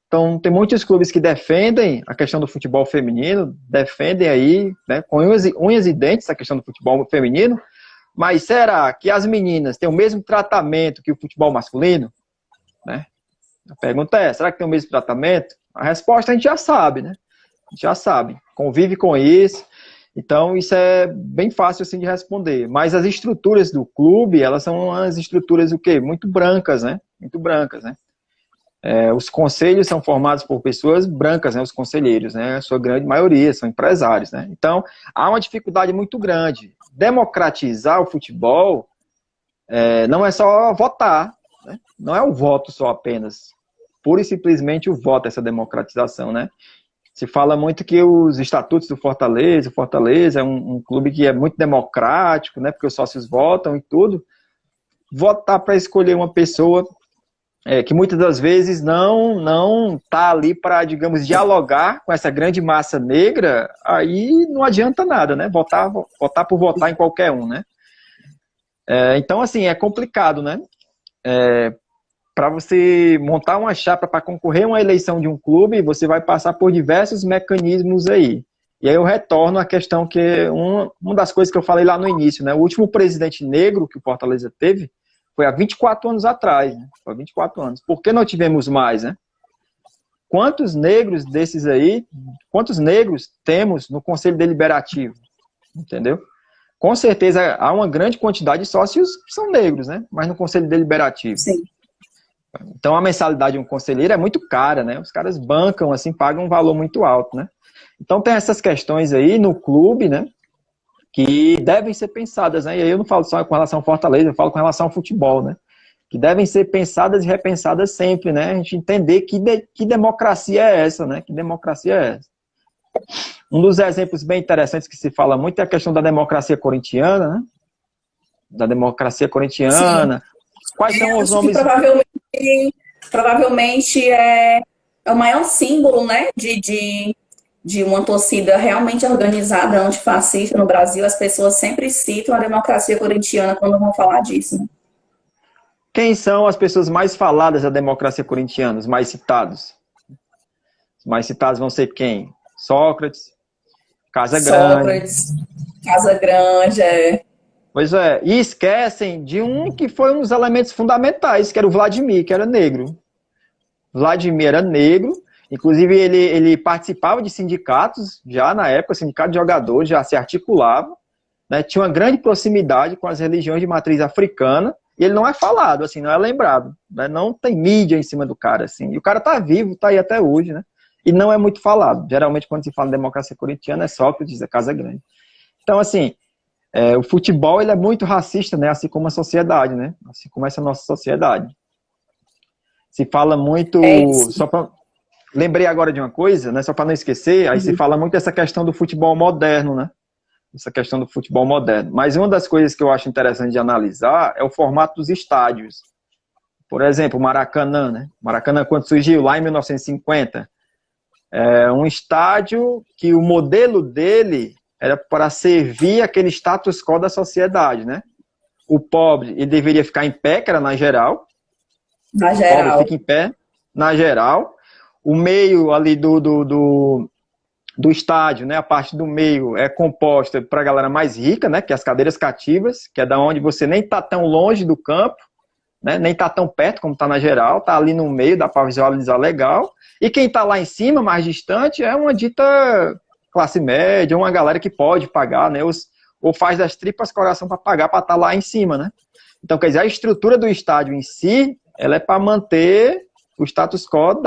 Então, tem muitos clubes que defendem a questão do futebol feminino, defendem aí, né, com unhas e dentes a questão do futebol feminino, mas será que as meninas têm o mesmo tratamento que o futebol masculino? Né? A pergunta é, será que tem o mesmo tratamento? A resposta a gente já sabe, né? A gente já sabe, convive com isso, então isso é bem fácil assim de responder. Mas as estruturas do clube, elas são as estruturas o quê? Muito brancas, né? Muito brancas, né? Os conselhos são formados por pessoas brancas, né, os conselheiros, né, a sua grande maioria são empresários, né, então há uma dificuldade muito grande. Democratizar o futebol não é só votar, né, não é o voto só apenas, pura e simplesmente o voto, essa democratização, né. Se fala muito que os estatutos do Fortaleza, o Fortaleza é um clube que é muito democrático, né, porque os sócios votam e tudo. Votar para escolher uma pessoa que muitas das vezes não está ali para, digamos, dialogar com essa grande massa negra, aí não adianta nada, né? Votar por votar em qualquer um, né? Então, assim, é complicado, né? Para você montar uma chapa para concorrer a uma eleição de um clube, você vai passar por diversos mecanismos aí. E aí eu retorno à questão que uma das coisas que eu falei lá no início, né? O último presidente negro que o Fortaleza teve foi há 24 anos atrás, né? Foi há 24 anos. Por que não tivemos mais, né? Quantos negros desses aí, quantos negros temos no Conselho Deliberativo? Entendeu? Com certeza há uma grande quantidade de sócios que são negros, né? Mas no Conselho Deliberativo. Sim. Então a mensalidade de um conselheiro é muito cara, né? Os caras bancam, assim, pagam um valor muito alto, né? Então tem essas questões aí no clube, né? Que devem ser pensadas, né? E aí eu não falo só com relação ao Fortaleza, eu falo com relação ao futebol, né? Que devem ser pensadas e repensadas sempre, né? A gente entender que democracia é essa, né? Que democracia é essa. Um dos exemplos bem interessantes que se fala muito é a questão da democracia corintiana, né? Da democracia corintiana. Sim. Quais são os nomes... Provavelmente é o maior símbolo, né? De uma torcida realmente organizada, antifascista no Brasil. As pessoas sempre citam a democracia corintiana quando vão falar disso. Né? Quem são as pessoas mais faladas da democracia corintiana, os mais citados? Os mais citados vão ser quem? Sócrates, Sócrates, Casagrande, Pois é, e esquecem de um que foi um dos elementos fundamentais, que era o Vladimir, que era negro. Vladimir era negro, inclusive ele participava de sindicatos, já na época, sindicato de jogadores, já se articulava, né, tinha uma grande proximidade com as religiões de matriz africana, e ele não é falado, assim, não é lembrado, né, não tem mídia em cima do cara, assim, e o cara tá vivo, tá aí até hoje, né, e não é muito falado. Geralmente, quando se fala em democracia corintiana, é Sócrates, é Casagrande. Então, assim, o futebol, ele é muito racista, né, assim como a sociedade, né, assim como essa nossa sociedade. Se fala muito... Lembrei agora de uma coisa, né, só para não esquecer, aí se fala muito dessa questão do futebol moderno, né? Essa questão do futebol moderno. Mas uma das coisas que eu acho interessante de analisar é o formato dos estádios. Por exemplo, o Maracanã, né? Maracanã, quando surgiu lá em 1950, é um estádio que o modelo dele era para servir aquele status quo da sociedade, né? O pobre, ele deveria ficar em pé, que era na geral. Na geral. O pobre fica em pé, na geral. O meio ali do estádio, né, a parte do meio é composta para a galera mais rica, né, que é as cadeiras cativas, que é da onde você nem está tão longe do campo, né, nem está tão perto como está na geral, está ali no meio, dá para visualizar legal. E quem está lá em cima, mais distante, é uma dita classe média, uma galera que pode pagar, né, ou faz das tripas coração para pagar para estar lá em cima, né. Então, quer dizer, a estrutura do estádio em si, ela é para manter o status quo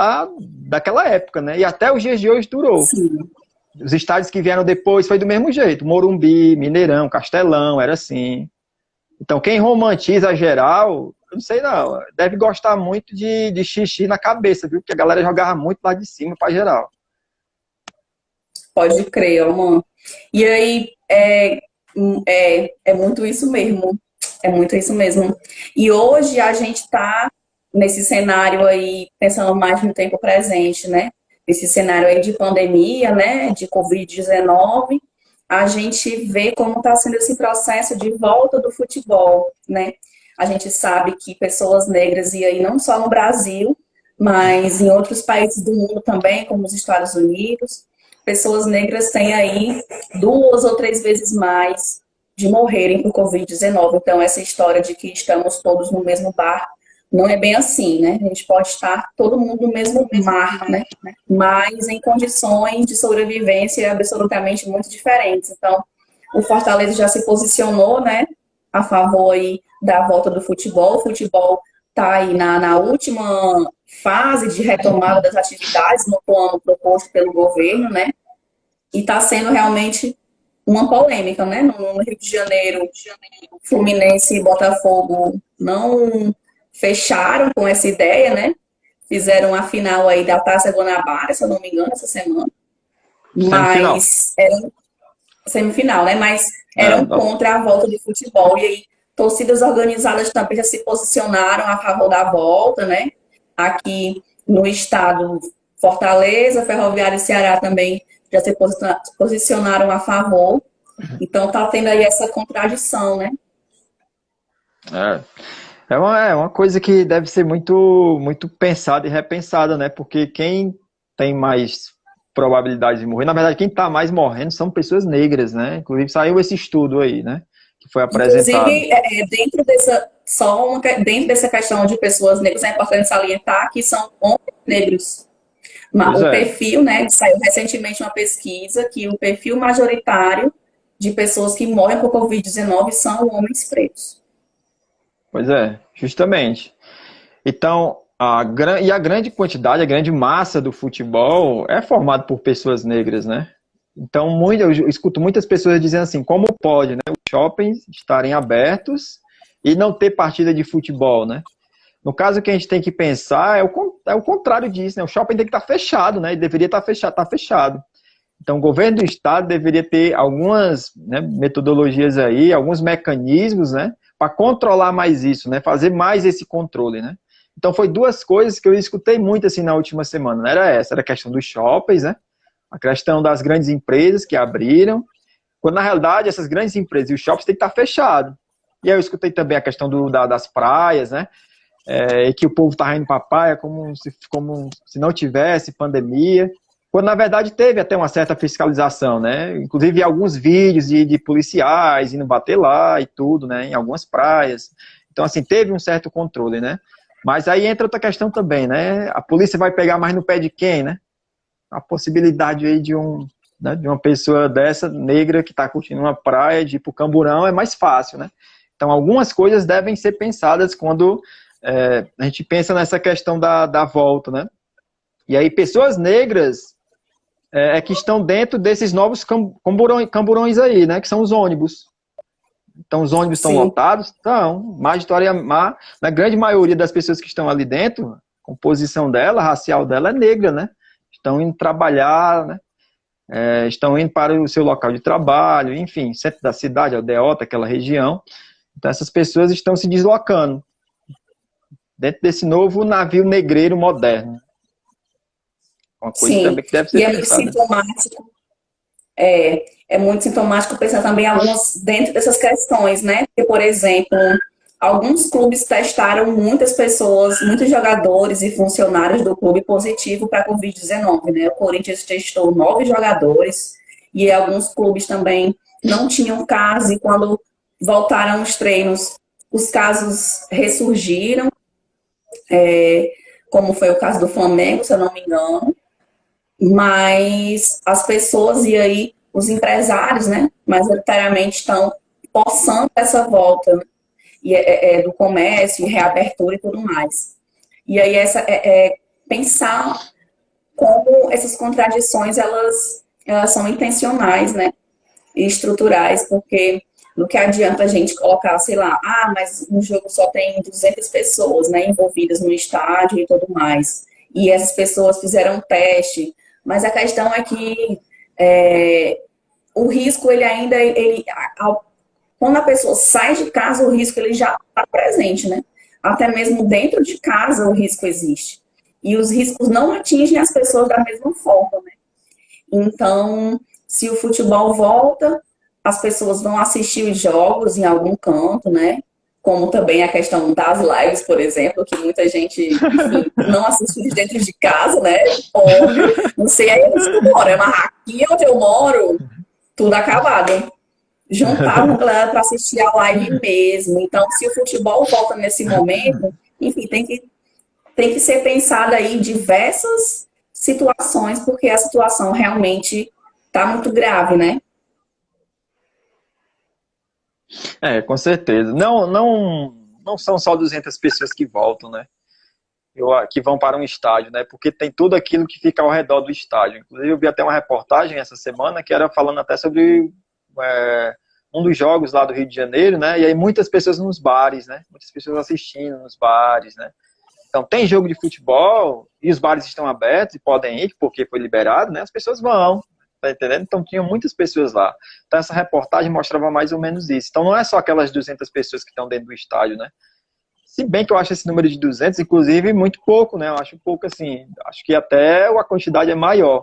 daquela época, né? E até os dias de hoje durou. Sim. Os estádios que vieram depois foi do mesmo jeito. Morumbi, Mineirão, Castelão, era assim. Então, quem romantiza a geral, eu não sei não, deve gostar muito de xixi na cabeça, viu? Porque a galera jogava muito lá de cima pra geral. Pode crer, mano. E aí, é muito isso mesmo. É muito isso mesmo. E hoje a gente tá nesse cenário aí, pensando mais no tempo presente, né? Esse cenário aí de pandemia, né? De Covid-19, a gente vê como está sendo esse processo de volta do futebol, né? A gente sabe que pessoas negras, e aí não só no Brasil, mas em outros países do mundo também, como os Estados Unidos, pessoas negras têm aí 2 ou 3 vezes mais de morrerem por Covid-19. Então, essa história de que estamos todos no mesmo barco não é bem assim, né? A gente pode estar todo mundo no mesmo mar, né? Mas em condições de sobrevivência absolutamente muito diferentes. Então, o Fortaleza já se posicionou, né, a favor aí da volta do futebol. O futebol está aí na última fase de retomada das atividades no plano proposto pelo governo, né? E está sendo realmente uma polêmica, né? No Rio de Janeiro, Fluminense e Botafogo não fecharam com essa ideia, né? Fizeram a final aí da Taça Guanabara, se eu não me engano, essa semana. Semifinal. Mas eram semifinal, né? Mas eram contra a volta do futebol. E aí, torcidas organizadas também já se posicionaram a favor da volta, né? Aqui no estado, Fortaleza, Ferroviária e Ceará também já se posicionaram a favor. Então tá tendo aí essa contradição, né? É uma coisa que deve ser muito, muito pensada e repensada, né? Porque quem tem mais probabilidade de morrer, na verdade, quem está mais morrendo são pessoas negras, né? Inclusive saiu esse estudo aí, né? Que foi apresentado. Inclusive, dentro dessa questão de pessoas negras, é importante salientar que são homens negros. Pois O é, perfil, né, saiu recentemente uma pesquisa que o perfil majoritário de pessoas que morrem por Covid-19 são homens pretos. pois é, justamente. Então, e a grande quantidade, a grande massa do futebol é formado por pessoas negras, né? Então, eu escuto muitas pessoas dizendo assim, como pode, né, os shoppings estarem abertos e não ter partida de futebol, né? No caso, o que a gente tem que pensar é o contrário disso, né? O shopping tem que estar fechado, né? E deveria estar fechado, tá fechado. Então, o governo do estado deveria ter algumas, né, metodologias aí, alguns mecanismos, né, para controlar mais isso, né, fazer mais esse controle, né. Então, foi duas coisas que eu escutei muito assim na última semana, né? Era a questão dos shoppings, né, a questão das grandes empresas que abriram, quando na realidade essas grandes empresas e os shoppings têm que estar fechados. E aí eu escutei também a questão das praias, né, e que o povo estava indo para a praia como se não tivesse pandemia, quando na verdade teve até uma certa fiscalização, né? Inclusive alguns vídeos de policiais indo bater lá e tudo, né? Em algumas praias. Então, assim, teve um certo controle, né? Mas aí entra outra questão também, né? A polícia vai pegar mais no pé de quem, né? A possibilidade aí né, de uma pessoa dessa, negra, que está curtindo uma praia, de ir pro Camburão, é mais fácil, né? Então, algumas coisas devem ser pensadas quando a gente pensa nessa questão da volta, né? E aí, pessoas negras que estão dentro desses novos camburões aí, né? Que são os ônibus. Então, os ônibus estão Sim, lotados? Estão. Na grande maioria das pessoas que estão ali dentro, a composição dela, a racial dela é negra, né? Estão indo trabalhar, né? Estão indo para o seu local de trabalho, enfim, centro da cidade, aldeota, aquela região. Então, essas pessoas estão se deslocando dentro desse novo navio negreiro moderno. Uma coisa sim. também que deve E ser é muito pensada. sintomático. É muito sintomático pensar também algumas dentro dessas questões, né? Porque, por exemplo, alguns clubes testaram muitas pessoas, muitos jogadores e funcionários do clube positivo para a Covid-19, né? O Corinthians testou 9 jogadores e alguns clubes também não tinham caso e quando voltaram os treinos, os casos ressurgiram, como foi o caso do Flamengo, se eu não me engano. Mas as pessoas e aí os empresários, né, majoritariamente estão forçando essa volta, né, do comércio, e reabertura e tudo mais. E aí pensar como essas contradições elas são intencionais, né, e estruturais, porque no que adianta a gente colocar, sei lá, mas um jogo só tem 200 pessoas, né, envolvidas no estádio e tudo mais. E essas pessoas fizeram um teste, mas a questão é que o risco, quando a pessoa sai de casa, o risco ele já está presente, né? Até mesmo dentro de casa o risco existe. E os riscos não atingem as pessoas da mesma forma, né? Então, se o futebol volta, as pessoas vão assistir os jogos em algum canto, né? como também a questão das lives, por exemplo, que muita gente, enfim, não assiste de dentro de casa, né? Óbvio. Não sei aí onde tu mora, mas aqui onde eu moro, tudo acabado. Juntavam a galera para assistir a live mesmo. Então, se o futebol volta nesse momento, enfim, tem que ser pensada aí em diversas situações, porque a situação realmente está muito grave, né? Com certeza. Não são só 200 pessoas que voltam, né? Que vão para um estádio, né? Porque tem tudo aquilo que fica ao redor do estádio. Inclusive, eu vi até uma reportagem essa semana que era falando até sobre um dos jogos lá do Rio de Janeiro, né? E aí muitas pessoas nos bares, né? Muitas pessoas assistindo nos bares, né? Então, tem jogo de futebol e os bares estão abertos e podem ir porque foi liberado, né? As pessoas vão, tá entendendo? Então, tinham muitas pessoas lá. Então, essa reportagem mostrava mais ou menos isso. Então, não é só aquelas 200 pessoas que estão dentro do estádio, né? Se bem que eu acho esse número de 200, inclusive, muito pouco, né? Eu acho pouco, assim, acho que até a quantidade é maior.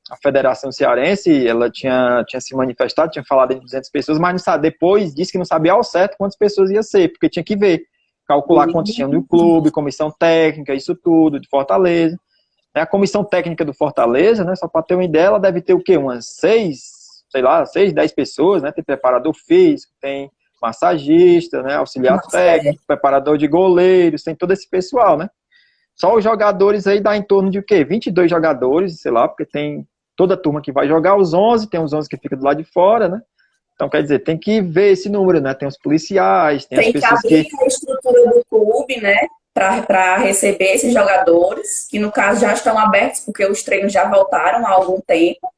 A Federação Cearense, ela tinha se manifestado, tinha falado em 200 pessoas, mas não sabe, depois disse que não sabia ao certo quantas pessoas ia ser, porque tinha que ver, calcular quantos tinham do clube, comissão técnica, isso tudo, de Fortaleza. A comissão técnica do Fortaleza, né, só para ter uma ideia, ela deve ter o quê? Umas 6, 10 pessoas, né? Tem preparador físico, tem massagista, né, auxiliar técnico, preparador de goleiros, tem todo esse pessoal, né? Só os jogadores aí dá em torno de o quê? 22 jogadores, sei lá, porque tem toda a turma que vai jogar, os 11, tem os 11 que ficam do lado de fora, né? Então, quer dizer, tem que ver esse número, né? Tem os policiais, tem as pessoas que abrir a estrutura do clube, né? Para receber esses jogadores, que no caso já estão abertos, porque os treinos já voltaram há algum tempo.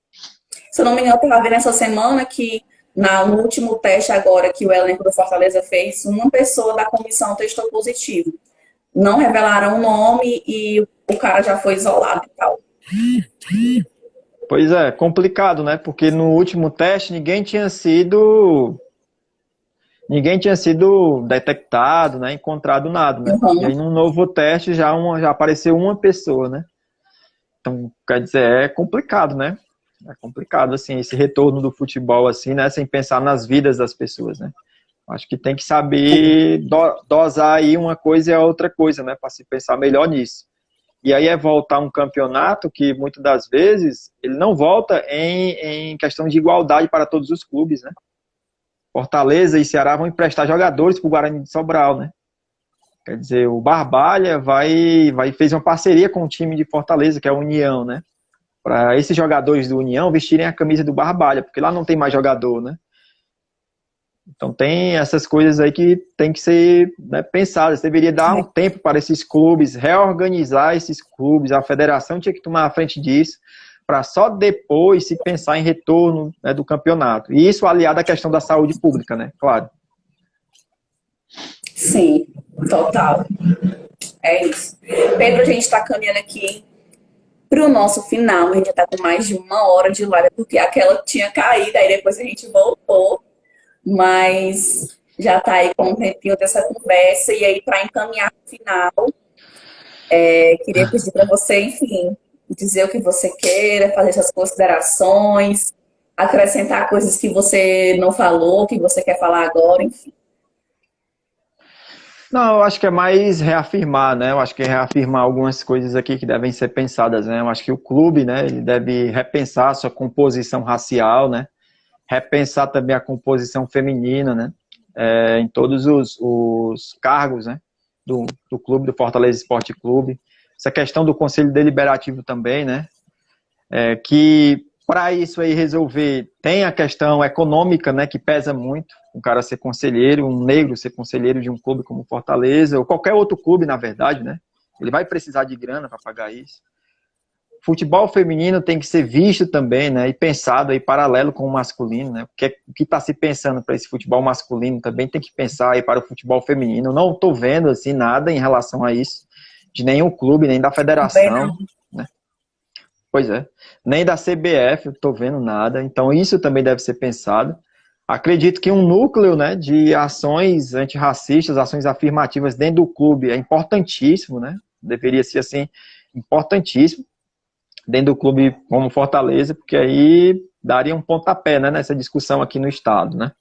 Se eu não me engano, eu estava vendo essa semana que no último teste agora que o elenco do Fortaleza fez, uma pessoa da comissão testou positivo. Não revelaram o nome e o cara já foi isolado e tal. Pois é, complicado, né? Porque no último teste ninguém tinha sido detectado, né? Encontrado nada, né? Uhum. E aí no novo teste já apareceu uma pessoa, né? Então, quer dizer, é complicado, né? É complicado, assim, esse retorno do futebol, assim, né? Sem pensar nas vidas das pessoas, né? Acho que tem que saber dosar aí uma coisa e a outra coisa, né? Para se pensar melhor nisso. E aí é voltar um campeonato que, muitas das vezes, ele não volta em questão de igualdade para todos os clubes, né? Fortaleza e Ceará vão emprestar jogadores para o Guarani de Sobral, né? Quer dizer, o Barbalha fez uma parceria com o time de Fortaleza, que é a União, né? Para esses jogadores do União vestirem a camisa do Barbalha, porque lá não tem mais jogador, né? Então tem essas coisas aí que tem que ser, né, pensadas. Deveria dar um tempo para esses clubes, reorganizar esses clubes, a federação tinha que tomar a frente disso, para só depois se pensar em retorno, né, do campeonato. E isso aliado à questão da saúde pública, né? Claro. Sim, total. É isso. Pedro, a gente está caminhando aqui para o nosso final. A gente já está com mais de 1 hora de live, porque aquela tinha caído, aí depois a gente voltou. Mas já está aí com um tempinho dessa conversa. E aí, para encaminhar para o final, queria pedir para você, enfim, dizer o que você queira, fazer suas considerações, acrescentar coisas que você não falou, que você quer falar agora, enfim. Não, eu acho que é mais reafirmar, né? Eu acho que é reafirmar algumas coisas aqui que devem ser pensadas, né? Eu acho que o clube, né, ele deve repensar a sua composição racial, né? Repensar também a composição feminina, né? Em todos os cargos, né? Do clube, do Fortaleza Esporte Clube. Essa questão do Conselho Deliberativo também, né? Que para isso aí resolver, tem a questão econômica, né? Que pesa muito. Um cara ser conselheiro, um negro ser conselheiro de um clube como Fortaleza, ou qualquer outro clube, na verdade, né? Ele vai precisar de grana para pagar isso. Futebol feminino tem que ser visto também, né, e pensado aí paralelo com o masculino, né, porque o que está se pensando para esse futebol masculino também tem que pensar aí para o futebol feminino. Eu não estou vendo assim nada em relação a isso de nenhum clube, nem da federação, né? Pois é, nem da CBF eu estou vendo nada. Então isso também deve ser pensado. Acredito que um núcleo, né, de ações antirracistas, ações afirmativas dentro do clube é importantíssimo, né? Deveria ser assim importantíssimo dentro do clube como Fortaleza, porque aí daria um pontapé, né, nessa discussão aqui no estado, né?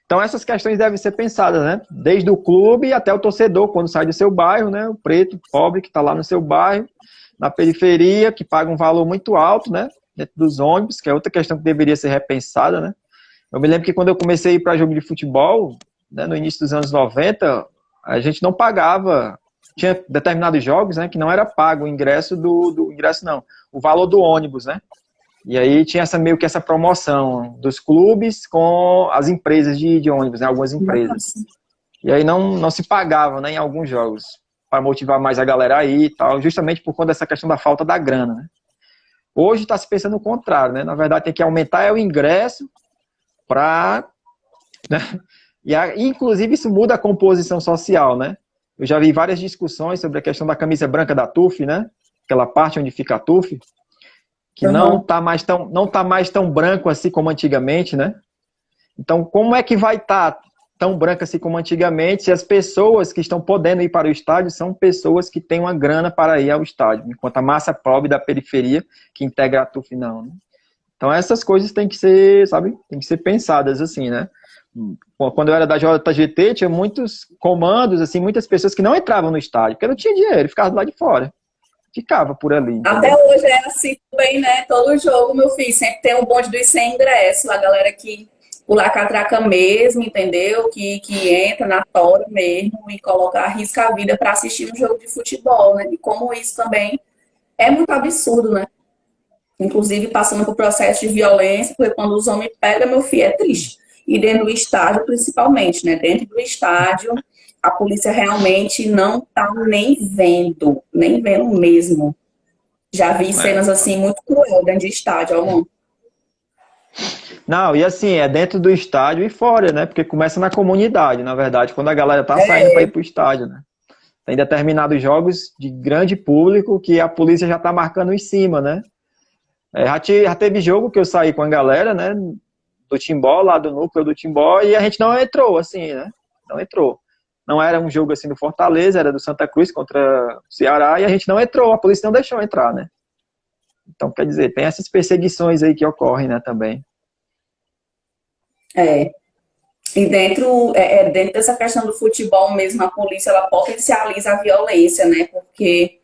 Então essas questões devem ser pensadas, né? Desde o clube até o torcedor, quando sai do seu bairro, né? O preto, o pobre que está lá no seu bairro, na periferia, que paga um valor muito alto, né? Dentro dos ônibus, que é outra questão que deveria ser repensada, né? Eu me lembro que quando eu comecei a ir para jogo de futebol, né, no início dos anos 90, a gente não pagava, tinha determinados jogos, né, que não era pago o ingresso ingresso não, o valor do ônibus, né? E aí tinha meio que essa promoção dos clubes com as empresas de ônibus, né, algumas empresas. E aí não se pagava, né, em alguns jogos, para motivar mais a galera aí e tal, justamente por conta dessa questão da falta da grana, né? Hoje está se pensando o contrário, né? Na verdade tem que aumentar o ingresso para, né? E inclusive isso muda a composição social, né? Eu já vi várias discussões sobre a questão da camisa branca da TUF, né? Aquela parte onde fica a TUF, que não tá mais tão branco assim como antigamente, né? Então, como é que vai estar tão branco assim como antigamente se as pessoas que estão podendo ir para o estádio são pessoas que têm uma grana para ir ao estádio, enquanto a massa pobre da periferia que integra a TUF não, né? Então essas coisas têm que ser, sabe, tem que ser pensadas assim, né? Quando eu era da JGT, tinha muitos comandos, assim, muitas pessoas que não entravam no estádio, porque não tinha dinheiro, ficava do lado de fora. Ficava por ali. Entendeu? Até hoje é assim também, né? Todo jogo, meu filho, sempre tem um bonde dos sem ingresso, a galera que pula a catraca mesmo, entendeu? Que entra na tora mesmo e coloca, arrisca a vida para assistir um jogo de futebol, né? E como isso também é muito absurdo, né? Inclusive passando por processo de violência, porque quando os homens pegam, meu filho, é triste. E dentro do estádio, principalmente, né? Dentro do estádio, a polícia realmente não tá nem vendo mesmo. Já vi cenas assim muito cruel dentro de estádio, amor. Não, e assim, é dentro do estádio e fora, né? Porque começa na comunidade, na verdade, quando a galera tá saindo para ir pro estádio, né? Tem determinados jogos de grande público que a polícia já tá marcando em cima, né? Já teve jogo que eu saí com a galera, né? Do Timbó, lá do núcleo do Timbó, e a gente não entrou, assim, né? Não entrou. Não era um jogo assim do Fortaleza, era do Santa Cruz contra o Ceará, e a gente não entrou, a polícia não deixou entrar, né? Então, quer dizer, tem essas perseguições aí que ocorrem, né, também. E dentro dessa questão do futebol mesmo, a polícia ela potencializa a violência, né? Porque,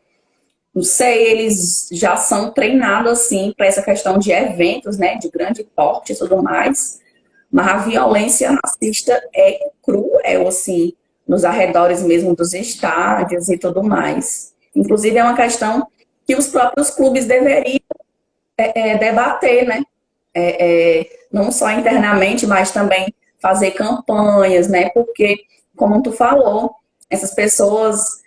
não sei, eles já são treinados assim para essa questão de eventos, né? De grande porte e tudo mais. Mas a violência racista é cruel, assim, nos arredores mesmo dos estádios e tudo mais. Inclusive, é uma questão que os próprios clubes deveriam debater, né? Não só internamente, mas também fazer campanhas, né? Porque, como tu falou, essas pessoas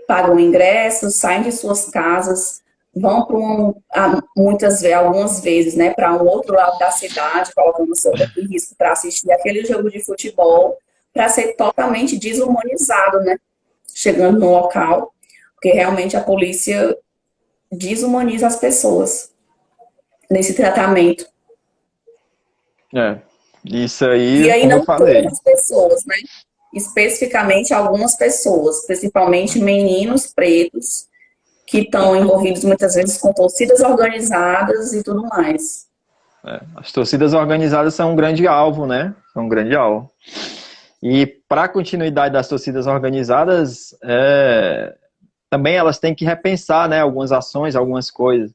pagam ingressos, saem de suas casas, vão para algumas vezes, né, para um outro lado da cidade, colocando seu corpo em risco para assistir aquele jogo de futebol, para ser totalmente desumanizado, né? Chegando no local, porque realmente a polícia desumaniza as pessoas nesse tratamento. Isso aí, E aí como eu não falei. todas as pessoas, né? Especificamente algumas pessoas, principalmente meninos pretos, que estão envolvidos muitas vezes com torcidas organizadas e tudo mais. As torcidas organizadas são um grande alvo, né? São um grande alvo. E para a continuidade das torcidas organizadas, também elas têm que repensar, né, algumas ações, algumas coisas.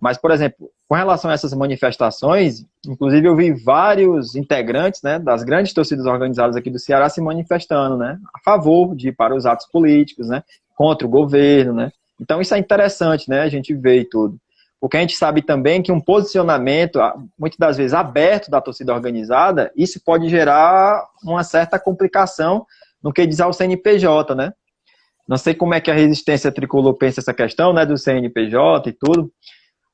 Mas, por exemplo, com relação a essas manifestações, inclusive eu vi vários integrantes, né, das grandes torcidas organizadas aqui do Ceará se manifestando, né, a favor de ir para os atos políticos, né, contra o governo, né. Então isso é interessante, né, a gente vê e tudo. Porque a gente sabe também que um posicionamento, muitas das vezes aberto da torcida organizada, isso pode gerar uma certa complicação no que diz ao CNPJ, né. Não sei como é que a resistência tricolor pensa essa questão, né, do CNPJ e tudo,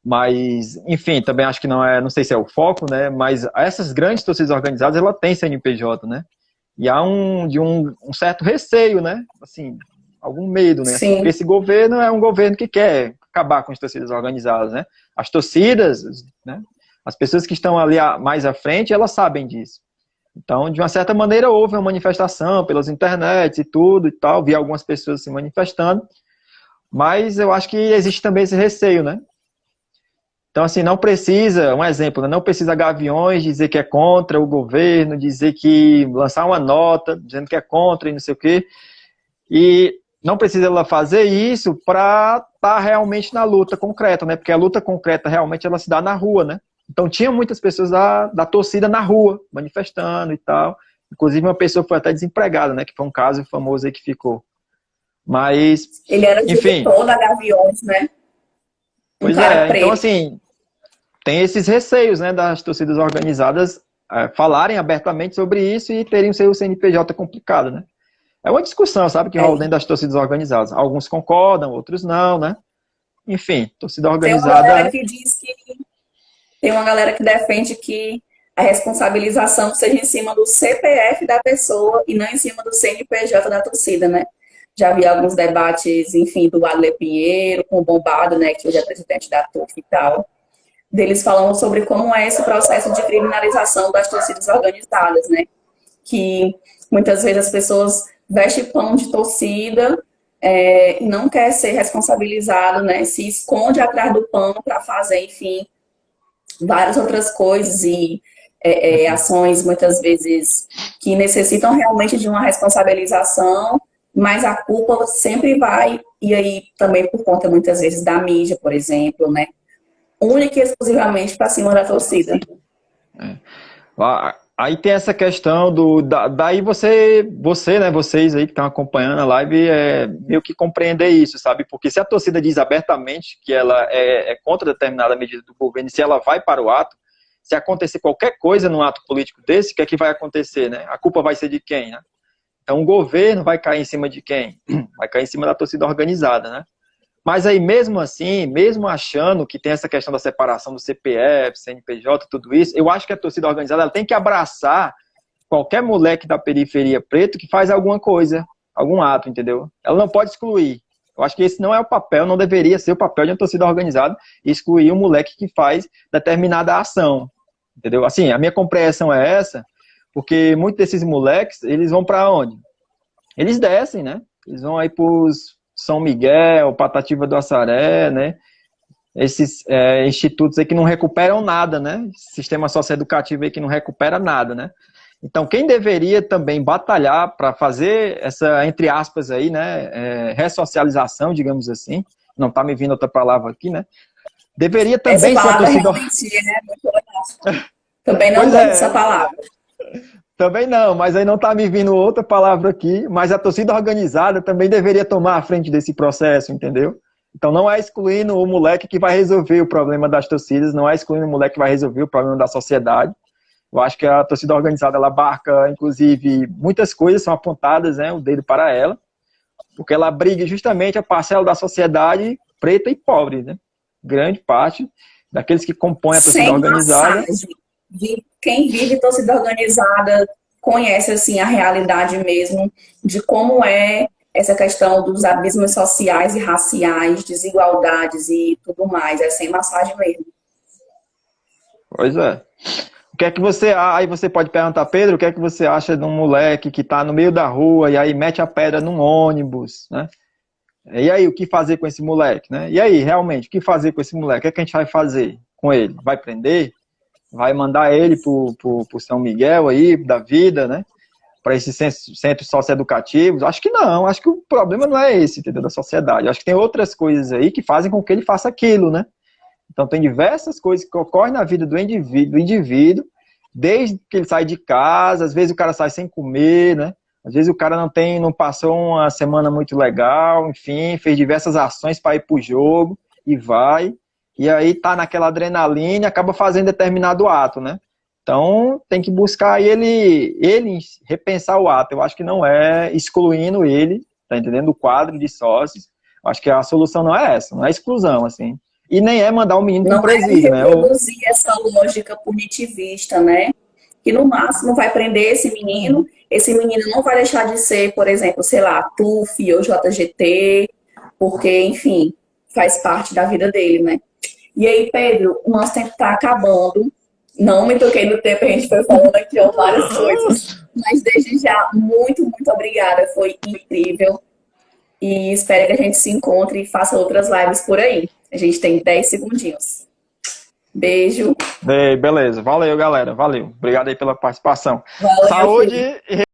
mas, enfim, também acho que não sei se é o foco, né, mas essas grandes torcidas organizadas, ela tem CNPJ, né, e há um certo receio, né, assim, algum medo, né, assim, porque esse governo é um governo que quer acabar com as torcidas organizadas, né, as torcidas, né, as pessoas que estão ali mais à frente, elas sabem disso. Então, de uma certa maneira, houve uma manifestação pelas internets e tudo e tal, vi algumas pessoas se manifestando, mas eu acho que existe também esse receio, né? Então, assim, não precisa, um exemplo, né? Não precisa Gaviões dizer que é contra o governo, dizer que lançar uma nota dizendo que é contra e não sei o quê. E não precisa ela fazer isso para estar realmente na luta concreta, né? Porque a luta concreta realmente ela se dá na rua, né? Então tinha muitas pessoas da torcida na rua, manifestando e tal. Inclusive uma pessoa foi até desempregada, né? Que foi um caso famoso aí que ficou. Mas, Ele era enfim, diretor da Gaviões, né? Um pois cara é. Então, preto. assim, tem esses receios, né, das torcidas organizadas falarem abertamente sobre isso e terem o seu CNPJ complicado, né? É uma discussão, sabe, que É. rola dentro das torcidas organizadas. Alguns concordam, outros não, né? Enfim, torcida Tem uma galera organizada. que diz que tem uma galera que defende que a responsabilização seja em cima do CPF da pessoa e não em cima do CNPJ da torcida, né? Já vi alguns debates, enfim, do Adler Pinheiro com o Bombado, né, que hoje é presidente da TUF e tal, deles falando sobre como é esse processo de criminalização das torcidas organizadas, né? Que muitas vezes as pessoas vestem pão de torcida e não quer ser responsabilizado, né? Se esconde atrás do pano para fazer, enfim, várias outras coisas e ações muitas vezes que necessitam realmente de uma responsabilização, mas a culpa sempre vai, e aí também por conta muitas vezes da mídia, por exemplo, né? Única e exclusivamente para cima da torcida. Aí tem essa questão daí você, né, vocês aí que estão acompanhando a live, meio que compreender isso, sabe? Porque se a torcida diz abertamente que ela é contra determinada medida do governo, e se ela vai para o ato, se acontecer qualquer coisa num ato político desse, o que é que vai acontecer, né? A culpa vai ser de quem, né? Então o governo vai cair em cima de quem? Vai cair em cima da torcida organizada, né? Mas aí, mesmo assim, mesmo achando que tem essa questão da separação do CPF, CNPJ, tudo isso, eu acho que a torcida organizada ela tem que abraçar qualquer moleque da periferia preto que faz alguma coisa, algum ato, entendeu? Ela não pode excluir. Eu acho que esse não é o papel, não deveria ser o papel de uma torcida organizada excluir um moleque que faz determinada ação, entendeu? Assim, a minha compreensão é essa, porque muitos desses moleques, eles vão para onde? Eles descem, né? Eles vão aí pros São Miguel, Patativa do Assaré, né? Esses institutos aí que não recuperam nada, né? Sistema socioeducativo aí que não recupera nada, né? Então, quem deveria também batalhar para fazer essa, entre aspas aí, né, ressocialização, digamos assim, não tá me vindo outra palavra aqui, né? Deveria Essa também ser a palavra torcida... realmente é muito legal. Também não Pois gosto dessa é, palavra. também não, mas aí não está me vindo outra palavra aqui, mas a torcida organizada também deveria tomar a frente desse processo, entendeu? Então não é excluindo o moleque que vai resolver o problema das torcidas, não é excluindo o moleque que vai resolver o problema da sociedade. Eu acho que a torcida organizada, ela abarca, inclusive, muitas coisas são apontadas, né, o dedo para ela, porque ela abriga justamente a parcela da sociedade preta e pobre, né? Grande parte daqueles que compõem a torcida Sem organizada. massagem. Quem vive torcida organizada conhece assim a realidade mesmo de como é essa questão dos abismos sociais e raciais, desigualdades e tudo mais. É sem massagem mesmo. Pois é. O que é que você... Aí você pode perguntar, Pedro, o que é que você acha de um moleque que está no meio da rua e aí mete a pedra num ônibus, né? E aí, o que fazer com esse moleque, né? E aí, realmente, o que fazer com esse moleque? O que é que a gente vai fazer com ele? Vai prender? Vai mandar ele pro São Miguel aí, da vida, né? Para esses centros socioeducativos? Acho que não. Acho que o problema não é esse, entendeu? Da sociedade. Acho que tem outras coisas aí que fazem com que ele faça aquilo, né? Então, tem diversas coisas que ocorrem na vida do indivíduo, desde que ele sai de casa, às vezes o cara sai sem comer, né? Às vezes o cara não passou uma semana muito legal, enfim, fez diversas ações para ir pro jogo e vai, e aí tá naquela adrenalina e acaba fazendo determinado ato, né? Então, tem que buscar ele repensar o ato. Eu acho que não é excluindo ele, tá entendendo? Do quadro de sócios. Eu acho que a solução não é essa, não é exclusão, assim. E nem é mandar o menino para um Não é presídio, né? reproduzir essa lógica punitivista, né? Que no máximo vai prender esse menino não vai deixar de ser, por exemplo, sei lá, TUF ou JGT, porque, enfim, faz parte da vida dele, né? E aí, Pedro, o nosso tempo está acabando. Não me toquei no tempo, a gente foi falando aqui ó, várias coisas. Mas desde já, muito, muito obrigada. Foi incrível. E espero que a gente se encontre e faça outras lives por aí. A gente tem 10 segundinhos. Beijo. Beleza, valeu, galera. Valeu. Obrigado aí pela participação. Valeu, Saúde Felipe. e